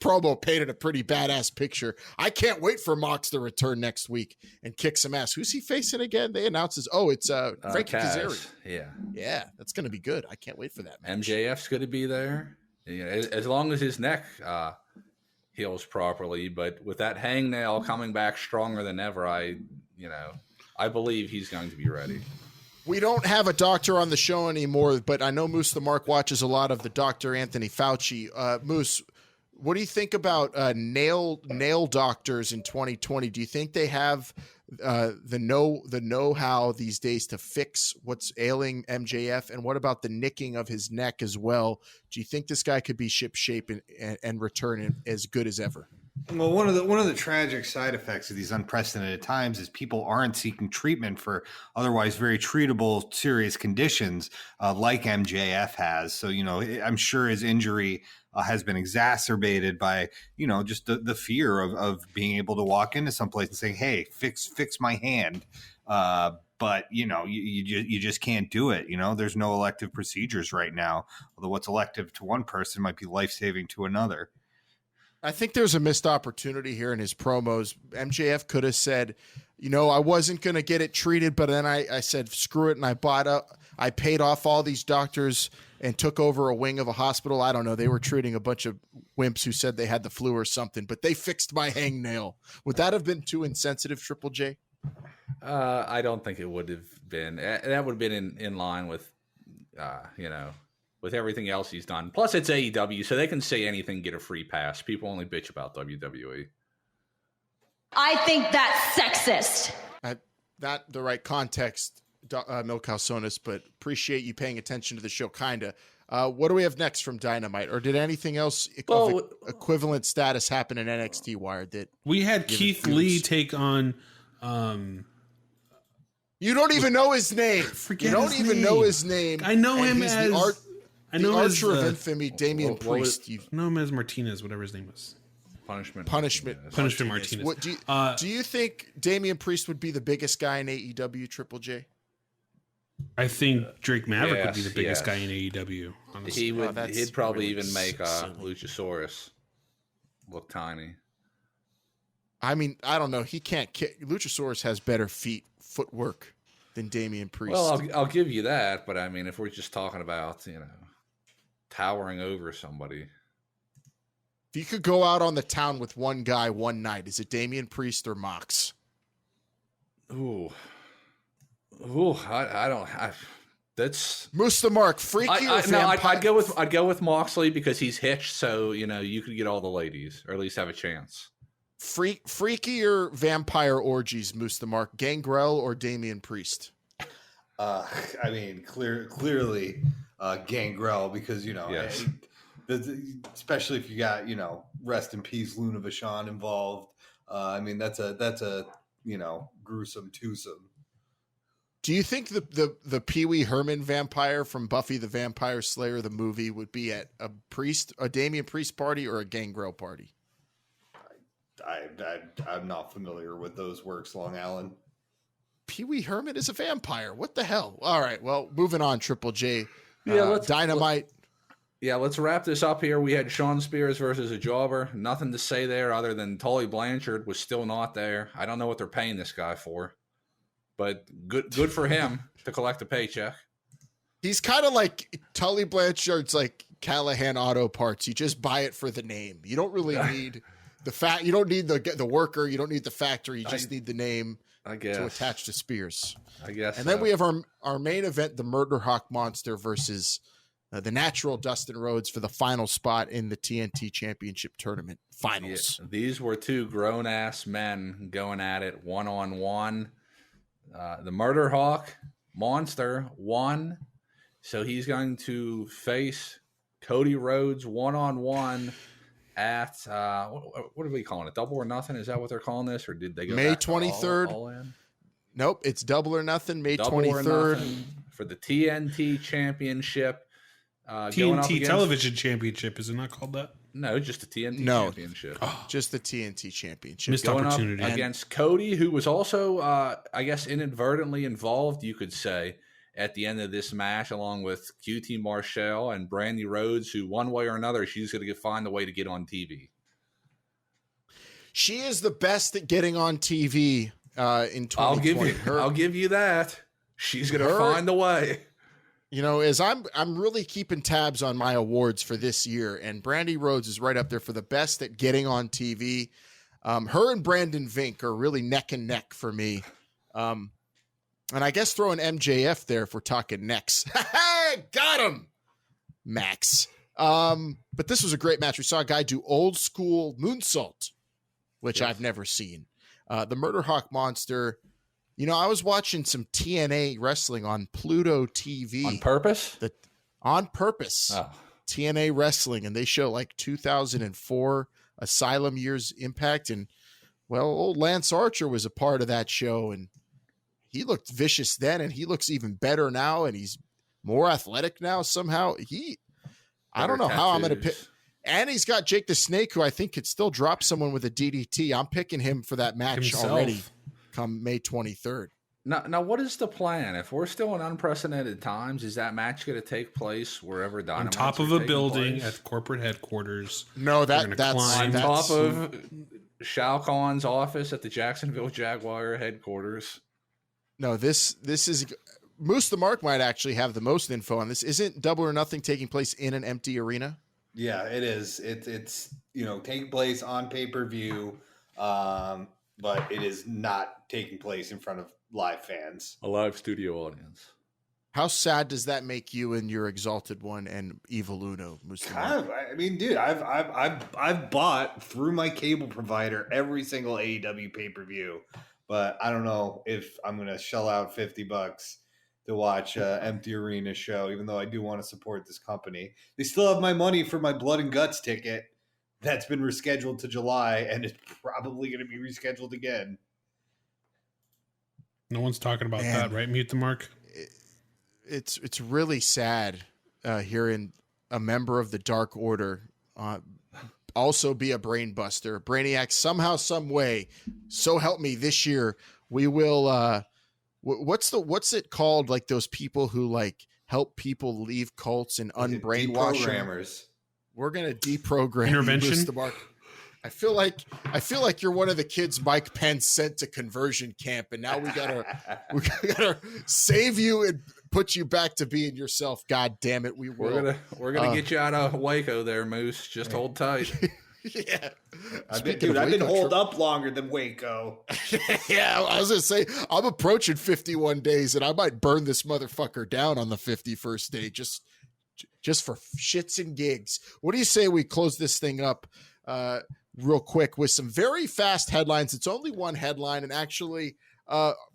promo painted a pretty badass picture. I can't wait for Mox to return next week and kick some ass. Who's he facing again? They announced it's Frankie Kazarian. Yeah, that's gonna be good. I can't wait for that match. MJF's going to be there. As long as his neck heals properly, but with that hangnail coming back stronger than ever, I believe he's going to be ready. We don't have a doctor on the show anymore, but I know Moose the Mark watches a lot of the Dr. Anthony Fauci. Moose, what do you think about nail doctors in 2020? Do you think they have the know-how these days to fix what's ailing MJF? And what about the nicking of his neck as well? Do you think this guy could be ship-shape and return as good as ever? Well, one of the tragic side effects of these unprecedented times is people aren't seeking treatment for otherwise very treatable serious conditions like MJF has. So, I'm sure his injury has been exacerbated by, just the fear of being able to walk into someplace and saying, hey, fix my hand. But, you just can't do it. There's no elective procedures right now. Although what's elective to one person might be life-saving to another. I think there's a missed opportunity here in his promos. MJF could have said, I wasn't going to get it treated, but then I said, screw it. And I paid off all these doctors and took over a wing of a hospital. I don't know. They were treating a bunch of wimps who said they had the flu or something, but they fixed my hangnail. Would that have been too insensitive, Triple J? I don't think it would have been. That would have been in line with, with everything else he's done. Plus, it's AEW, so they can say anything, get a free pass. People only bitch about WWE. I think that's sexist. Not the right context, Milkow Sonis, but appreciate you paying attention to the show, kinda. What do we have next from Dynamite? Or did anything else of equivalent status happen in NXT Wired? That we had Keith Lee take on... You don't even know his name. Know his name. I know him as... the Archer of Infamy, Damian Priest. You know him as Martinez, whatever his name was. Punishment Martinez. What, do you think Damian Priest would be the biggest guy in AEW, Triple J? I think Drake Maverick would be the biggest guy in AEW. Honestly. He'd probably even make Luchasaurus look tiny. I mean, I don't know. He can't kick. Luchasaurus has better footwork than Damian Priest. Well, I'll give you that, but I mean, if we're just talking about, towering over somebody. If you could go out on the town with one guy one night, is it Damian Priest or Mox? That's Moose the Mark. Freaky or vampire? I'd go with Moxley because he's hitched, so you could get all the ladies, or at least have a chance. Freaky or vampire orgies, Moose the Mark? Gangrel or Damian Priest? I mean, clearly Gangrel, because yes. Especially if you got rest in peace Luna Vachon involved. I mean, that's a gruesome twosome. Do you think the Pee Wee Herman vampire from Buffy the Vampire Slayer the movie would be at a Damian Priest party or a Gangrel party? I'm not familiar with those works, Long Island. Pee Wee Herman is a vampire. What the hell? All right, well, moving on, Triple J. Dynamite. Let's wrap this up here. We had Sean Spears versus a jobber. Nothing to say there other than Tully Blanchard was still not there. I don't know what they're paying this guy for, but good for him to collect a paycheck. He's kind of like Tully Blanchard's like Callahan Auto Parts. You just buy it for the name. You don't really need you don't need the worker. You don't need the factory. You just need the name, I guess, to attach to Spears. I guess. And then we have our main event, the Murder Hawk Monster versus the natural Dustin Rhodes for the final spot in the TNT Championship Tournament finals. Yeah, these were two grown-ass men going at it one-on-one. The Murder Hawk Monster won, so he's going to face Cody Rhodes one-on-one at what are we calling it? Double or Nothing? Is that what they're calling this, or did they go May back to 23rd? All in? Nope, it's Double or Nothing. May Double 23rd for the TNT Championship. TNT Television Championship, is it not called that? No, just the TNT Championship. Just the TNT Championship. Missed Going opportunity. up against Cody, who was also, I guess, inadvertently involved, you could say, at the end of this match, along with QT Marshall and Brandy Rhodes, who one way or another, she's going to find a way to get on TV. She is the best at getting on TV in 2020. I'll give you that. She's going to find a way. You know, as I'm really keeping tabs on my awards for this year, and Brandy Rhodes is right up there for the best at getting on TV. Her and Brandon Vink are really neck and neck for me. And I guess throwing MJF there if we're talking necks. Got him, Max. But this was a great match. We saw a guy do old school moonsault, which I've never seen. The Murder Hawk Monster. You know, I was watching some TNA wrestling on Pluto TV. On purpose? On purpose. Oh. TNA wrestling, and they show like 2004 Asylum Years Impact. And, well, old Lance Archer was a part of that show, and he looked vicious then, and he looks even better now, and he's more athletic now somehow. I don't know how I'm going to pick. And he's got Jake the Snake, who I think could still drop someone with a DDT. I'm picking him for that match already. Come May 23rd. Now, what is the plan? If we're still in unprecedented times, is that match going to take place wherever Dynamite on top of a building at corporate headquarters? No, that's on top of Shao Kahn's office at the Jacksonville Jaguar headquarters. No, this is Moose the Mark might actually have the most info on this. Isn't Double or Nothing taking place in an empty arena? Yeah, it is. It's taking place on pay-per-view. But it is not taking place in front of live fans. A live studio audience. How sad does that make you and your Exalted One and Evil Uno? I mean, dude, I've bought through my cable provider every single AEW pay-per-view, but I don't know if I'm going to shell out $50 to watch an empty arena show, even though I do want to support this company. They still have my money for my Blood and Guts ticket. That's been rescheduled to July, and it's probably going to be rescheduled again. No one's talking about that, right? Mute the Mark. It's really sad hearing a member of the Dark Order also be a Brainbuster. Brainiac, somehow, some way, so help me, this year we will. What's it called? Like those people who like help people leave cults and unbrainwash them. We're gonna deprogram intervention. The Mark. I feel like you're one of the kids Mike Pence sent to conversion camp, and now we gotta save you and put you back to being yourself. God damn it, we will. We're gonna get you out of Waco there, Moose. Just hold tight. Yeah, I've been holed up longer than Waco. Yeah, I was gonna say I'm approaching 51 days, and I might burn this motherfucker down on the 51st day. Just for shits and gigs. What do you say we close this thing up real quick with some very fast headlines? It's only one headline, and actually,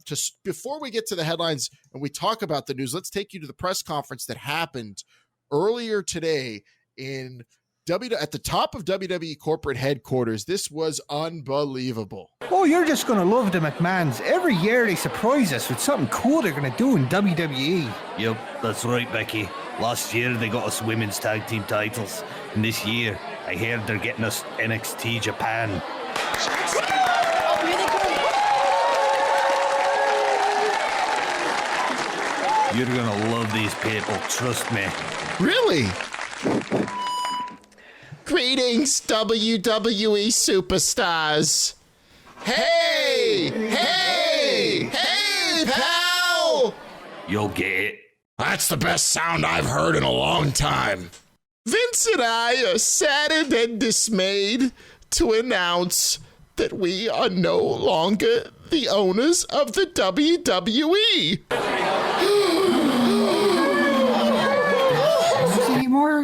just before we get to the headlines and we talk about the news, let's take you to the press conference that happened earlier today at the top of WWE corporate headquarters. This was unbelievable. Oh, you're just going to love the McMahons. Every year they surprise us with something cool they're going to do in WWE. Yep, that's right, Becky. Last year they got us women's tag team titles, and this year I heard they're getting us NXT Japan. You're gonna love these people, trust me. Really? Greetings, WWE superstars. Hey, pal! You'll get it. That's the best sound I've heard in a long time. Vince and I are saddened and dismayed to announce that we are no longer the owners of the WWE.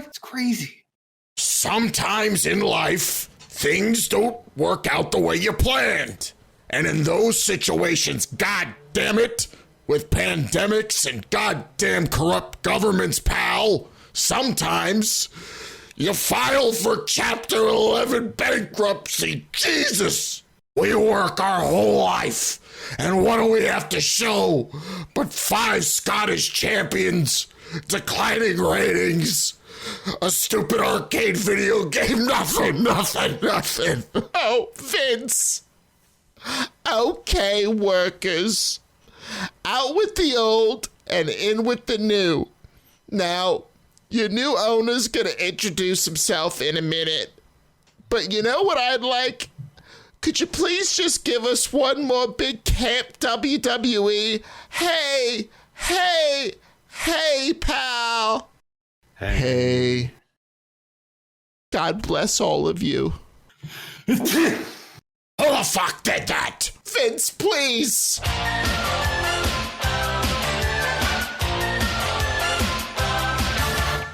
It's crazy. Sometimes in life, things don't work out the way you planned. And in those situations, god damn it, with pandemics and goddamn corrupt governments, pal, sometimes you file for Chapter 11 bankruptcy. Jesus! We work our whole life, and what do we have to show but 5 Scottish champions, declining ratings, a stupid arcade video game, nothing. Oh, Vince. Okay, workers. Out with the old and in with the new. Now, your new owner's gonna introduce himself in a minute. But you know what I'd like? Could you please just give us one more big camp WWE? Hey, pal. Hey. God bless all of you. Who the fuck did that? Vince, please.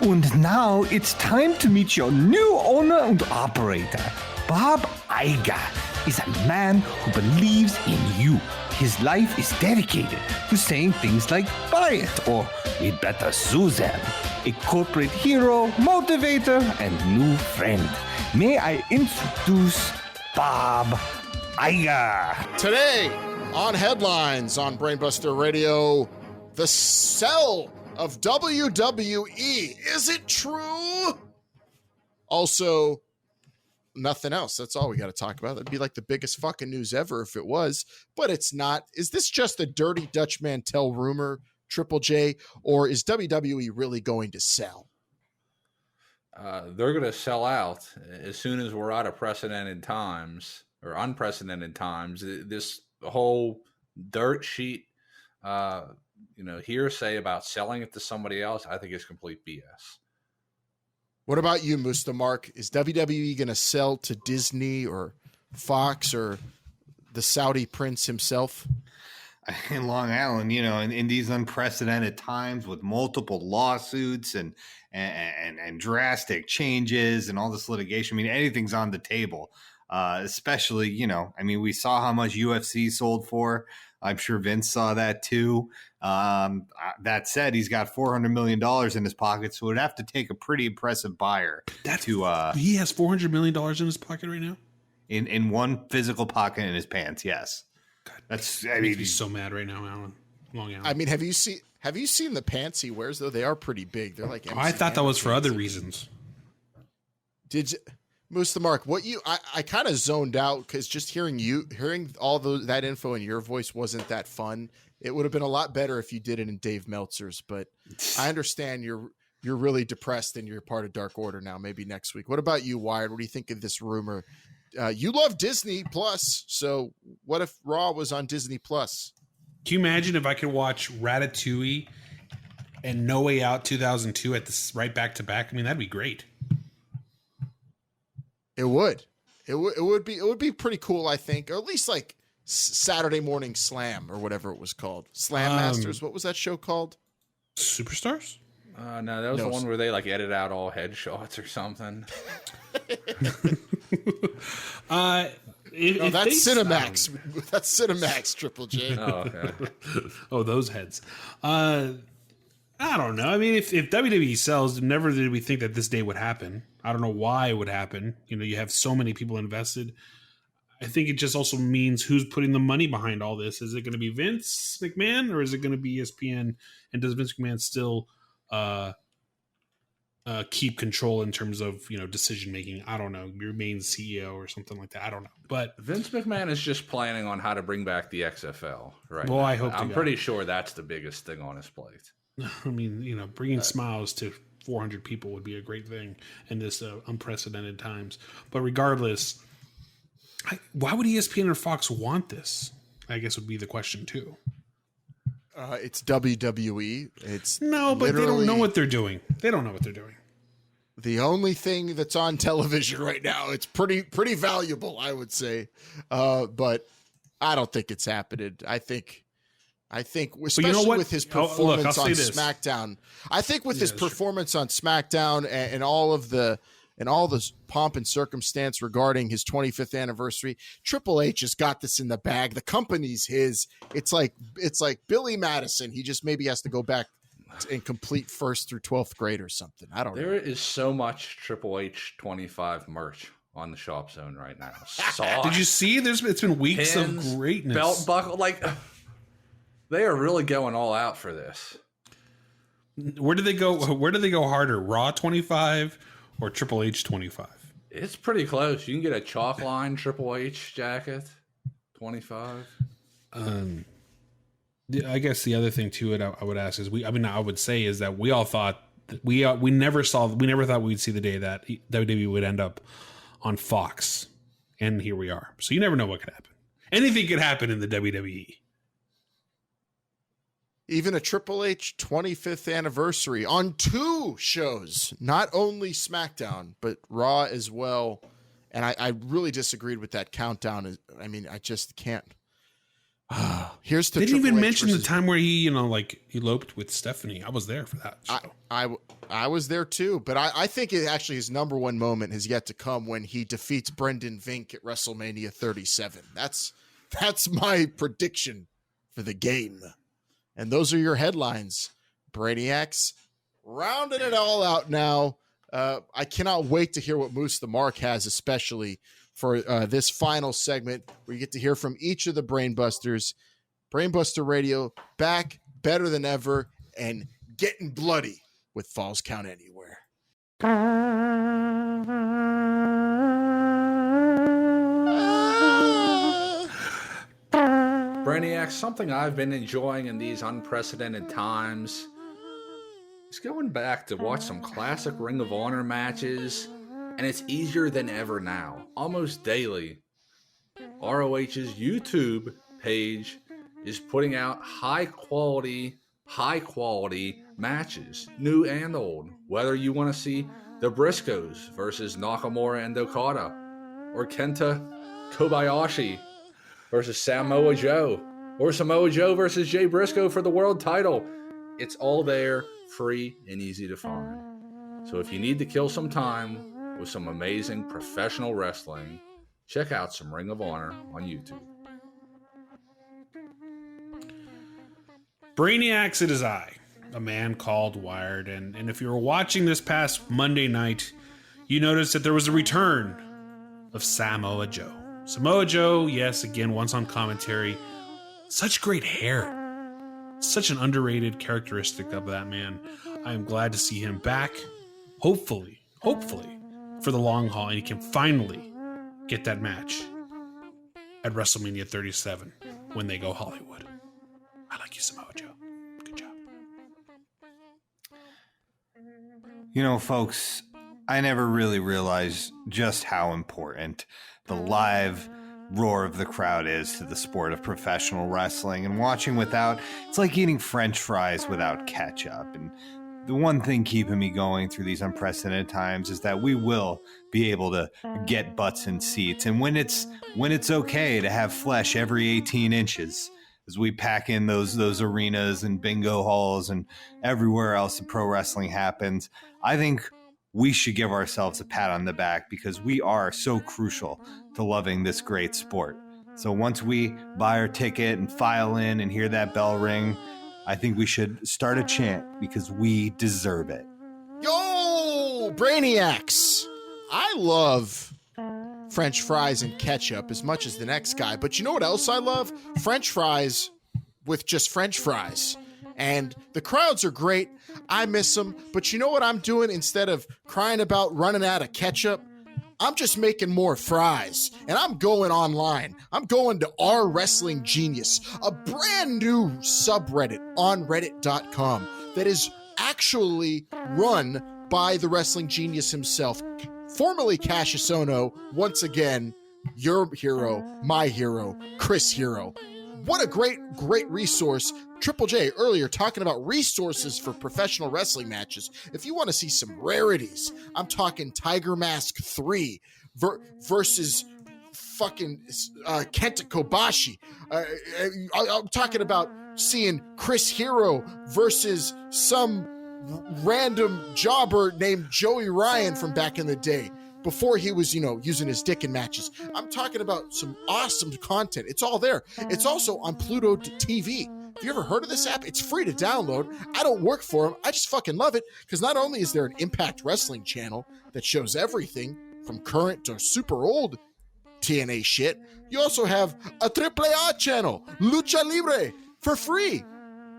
And now it's time to meet your new owner and operator. Bob Iger is a man who believes in you. His life is dedicated to saying things like, buy it, or we'd better sue them. A corporate hero, motivator, and new friend. May I introduce Bob Iger. Today on Headlines on Brainbuster Radio, the sell of WWE. Is it true? Also, nothing else. That's all we got to talk about. That'd be like the biggest fucking news ever if it was, but it's not. Is this just a dirty Dutch Mantel rumor, Triple J, or is WWE really going to sell? They're going to sell out as soon as we're out of precedented times or unprecedented times. This whole dirt sheet, hearsay about selling it to somebody else, I think is complete BS. What about you, Musta Mark? Is WWE going to sell to Disney or Fox or the Saudi prince himself? In Long Island, in these unprecedented times with multiple lawsuits and drastic changes and all this litigation, I mean, anything's on the table. Especially, we saw how much UFC sold for. I'm sure Vince saw that too. That said, he's got $400 million in his pocket, so it would have to take a pretty impressive buyer he has $400 million in his pocket right now? In one physical pocket in his pants, yes. God, he's so mad right now, Alan. Long Alan. I mean, have you seen the pants he wears though? They are pretty big. They're like I thought that was for other reasons. Did you, Musta Mark, I kind of zoned out because just hearing all that info in your voice wasn't that fun. It would have been a lot better if you did it in Dave Meltzer's, but I understand you're really depressed and you're part of Dark Order now. Maybe next week. What about you, Wired? What do you think of this rumor? You love Disney Plus, so what if Raw was on Disney Plus? Can you imagine if I could watch Ratatouille and No Way Out 2002 at this right back to back? I mean, that'd be great. It would. It would be pretty cool, I think, or at least like Saturday Morning Slam or whatever it was called. Slam Masters. What was that show called? Superstars? No, that was the one where they like edit out all headshots or something. That's Cinemax. That's Cinemax, Triple J. Oh, okay. Oh, those heads. I don't know. I mean, if WWE sells, never did we think that this day would happen. I don't know why it would happen. You have so many people invested. I think it just also means who's putting the money behind all this. Is it going to be Vince McMahon or is it going to be ESPN? And does Vince McMahon still keep control in terms of decision making? I don't know. Remain CEO or something like that. I don't know. But Vince McMahon is just planning on how to bring back the XFL, right? Well, now. I hope I'm pretty sure that's the biggest thing on his plate. I mean, bringing smiles to 400 people would be a great thing in this unprecedented times. But regardless, why would ESPN or Fox want this? I guess would be the question too. It's WWE. But they don't know what they're doing. They don't know what they're doing. The only thing that's on television right now, it's pretty valuable, I would say. But I don't think it's happening. I think I think, especially with his performance on SmackDown. I think with his performance on SmackDown and all the pomp and circumstance regarding his 25th anniversary, Triple H has got this in the bag. The company's his. It's like Billy Madison. He just maybe has to go back and complete 1st through 12th grade or something. I don't know. There is so much Triple H 25 merch on the Shop Zone right now. Did you see? It's been weeks pins, of greatness. Belt buckle, they are really going all out for this. Where do they go harder? Raw 25 or Triple H 25? It's pretty close. You can get a chalk line Triple H jacket 25. I guess the other thing to it I would ask is I would say is that we all thought that we never thought we'd see the day that WWE would end up on Fox, and here we are. So you never know what could happen. Anything could happen in the WWE. Even a Triple H 25th anniversary on 2 shows, not only SmackDown, but Raw as well. And I really disagreed with that countdown. I mean, I just can't. Here's the. They didn't even mention the time where he, eloped with Stephanie. I was there for that show. I was there too, but I think his number one moment has yet to come when he defeats Brendan Vink at WrestleMania 37. That's my prediction for the game. And those are your headlines, Brainiacs. Rounding it all out now. I cannot wait to hear what Moose the Mark has, especially for this final segment where you get to hear from each of the Brainbusters. Brainbuster Radio back better than ever and getting bloody with Falls Count Anywhere. Brainiac, something I've been enjoying in these unprecedented times is going back to watch some classic Ring of Honor matches, and it's easier than ever now. Almost daily, ROH's YouTube page is putting out high quality matches, new and old. Whether you want to see the Briscoes versus Nakamura and Okada, or Kenta Kobayashi versus Samoa Joe, or Samoa Joe versus Jay Briscoe for the world title. It's all there, free and easy to find. So if you need to kill some time with some amazing professional wrestling, check out some Ring of Honor on YouTube. Brainiacs, it is I, a man called Wired. And if you were watching this past Monday night, you noticed that there was a return of Samoa Joe. Samoa Joe, yes, again, once on commentary. Such great hair. Such an underrated characteristic of that man. I am glad to see him back. Hopefully, for the long haul, and he can finally get that match at WrestleMania 37 when they go Hollywood. I like you, Samoa Joe. Good job. Folks, I never really realized just how important the live roar of the crowd is to the sport of professional wrestling. And watching without, it's like eating French fries without ketchup. And the one thing keeping me going through these unprecedented times is that we will be able to get butts in seats. And when it's okay to have flesh every 18 inches, as we pack in those arenas and bingo halls and everywhere else that pro wrestling happens, I think we should give ourselves a pat on the back because we are so crucial to loving this great sport. So once we buy our ticket and file in and hear that bell ring, I think we should start a chant because we deserve it. Yo, Brainiacs! I love French fries and ketchup as much as the next guy, but you know what else I love? French fries with just French fries. And the crowds are great. I miss them. But you know what I'm doing instead of crying about running out of ketchup? I'm just making more fries. And I'm going online. I'm going to R Wrestling Genius, a brand new subreddit on reddit.com that is actually run by the Wrestling Genius himself, formerly Cassius Ohno, once again, your hero, my hero, Chris Hero. What a great resource. Triple J earlier talking about resources for professional wrestling matches. If you want to see some rarities, I'm talking Tiger Mask 3 versus fucking Kenta Kobashi. I'm talking about seeing Chris Hero versus some random jobber named Joey Ryan from back in the day, before he was, using his dick in matches. I'm talking about some awesome content. It's all there. It's also on Pluto TV. Have you ever heard of this app? It's free to download. I don't work for them. I just fucking love it, because not only is there an Impact Wrestling channel that shows everything from current to super old TNA shit, you also have a AAA channel, Lucha Libre, for free.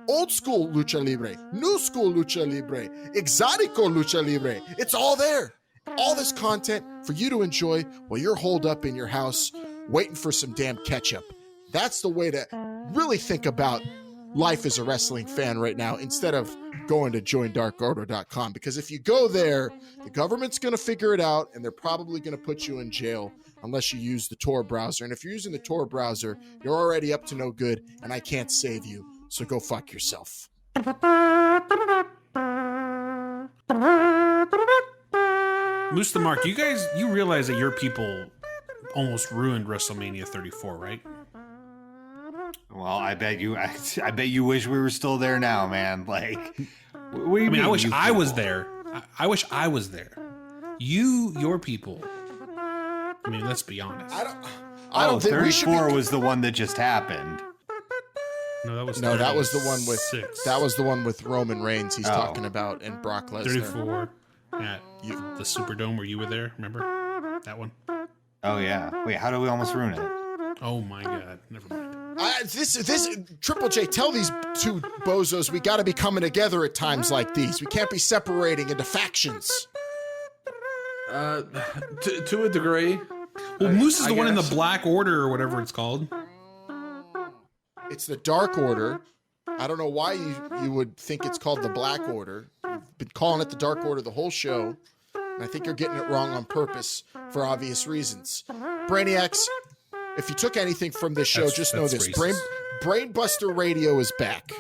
Old school Lucha Libre, new school Lucha Libre, Exotico Lucha Libre. It's all there. All this content for you to enjoy while you're holed up in your house waiting for some damn ketchup. That's the way to really think about life as a wrestling fan right now, instead of going to joindarkorder.com, because if you go there, the government's going to figure it out, and they're probably going to put you in jail unless you use the Tor browser. And if you're using the Tor browser, you're already up to no good, and I can't save you. So go fuck yourself. Moose the Mark, you realize that your people almost ruined WrestleMania 34, right? Well, I bet you wish we were still there now, man. Like, I wish I was there. I wish I was there. Your people. I mean, let's be honest. I don't think 34 was the one that just happened. No, that was the one with 6. That was the one with Roman Reigns he's talking about, and Brock Lesnar. 34 at the Superdome where you were there. Remember that one? Oh yeah. Wait, how did we almost ruin it? Oh my God! Never mind. This Triple J, tell these two bozos we got to be coming together at times like these. We can't be separating into factions. To a degree. Well, Moose is the one in the Black Order or whatever it's called. It's the Dark Order. I don't know why you would think it's called the Black Order. You've been calling it the Dark Order the whole show, and I think you're getting it wrong on purpose for obvious reasons. Brainiacs, if you took anything from this show, just know this. Brainbuster Radio is back.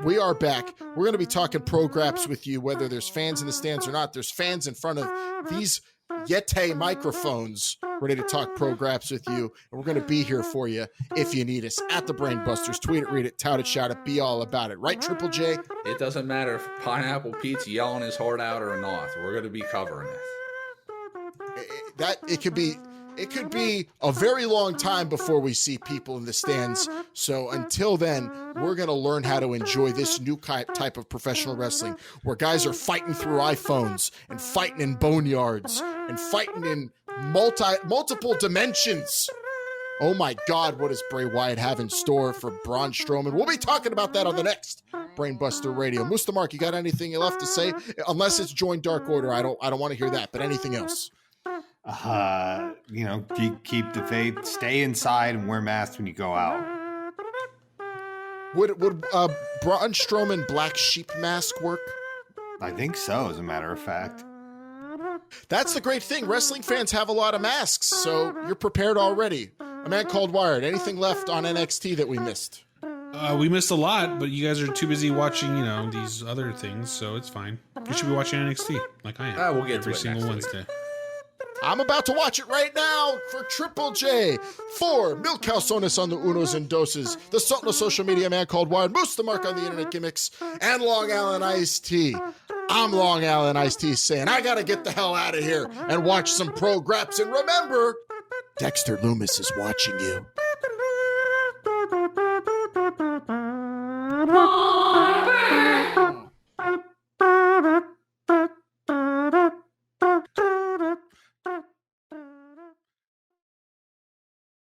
We are back. We're going to be talking pro-graps with you, whether there's fans in the stands or not. There's fans in front of these Yeti microphones ready to talk pro-graps with you, and we're going to be here for you if you need us at the Brainbusters. Tweet it, read it, tout it, shout it, be all about it. Right, Triple J? It doesn't matter if Pineapple Pete's yelling his heart out or not. We're going to be covering it. It could be a very long time before we see people in the stands. So until then, we're going to learn how to enjoy this new type of professional wrestling where guys are fighting through iPhones and fighting in boneyards and fighting in multiple dimensions. Oh my God, what does Bray Wyatt have in store for Braun Strowman? We'll be talking about that on the next Brainbuster Radio. Moose the Mark, you got anything left to say? Unless it's join Dark Order, I don't want to hear that. But anything else? Keep the faith, stay inside, and wear masks when you go out. Would Braun Strowman black sheep mask work? I think so, as a matter of fact. That's the great thing. Wrestling fans have a lot of masks, so you're prepared already. A Man Called Wired. Anything left on NXT that we missed? We missed a lot, but you guys are too busy watching, these other things, so it's fine. You should be watching NXT, like I am. We'll get every to it single next Wednesday. I'm about to watch it right now for Triple J. For Mil Calzones on the Unos and Doses, the Sotno Social Media Man Called Wired, Moose the Mark on the Internet Gimmicks, and Long Island Iced Tea. I'm Long Island Iced Tea saying I gotta get the hell out of here and watch some pro-graps. And remember, Dexter Loomis is watching you.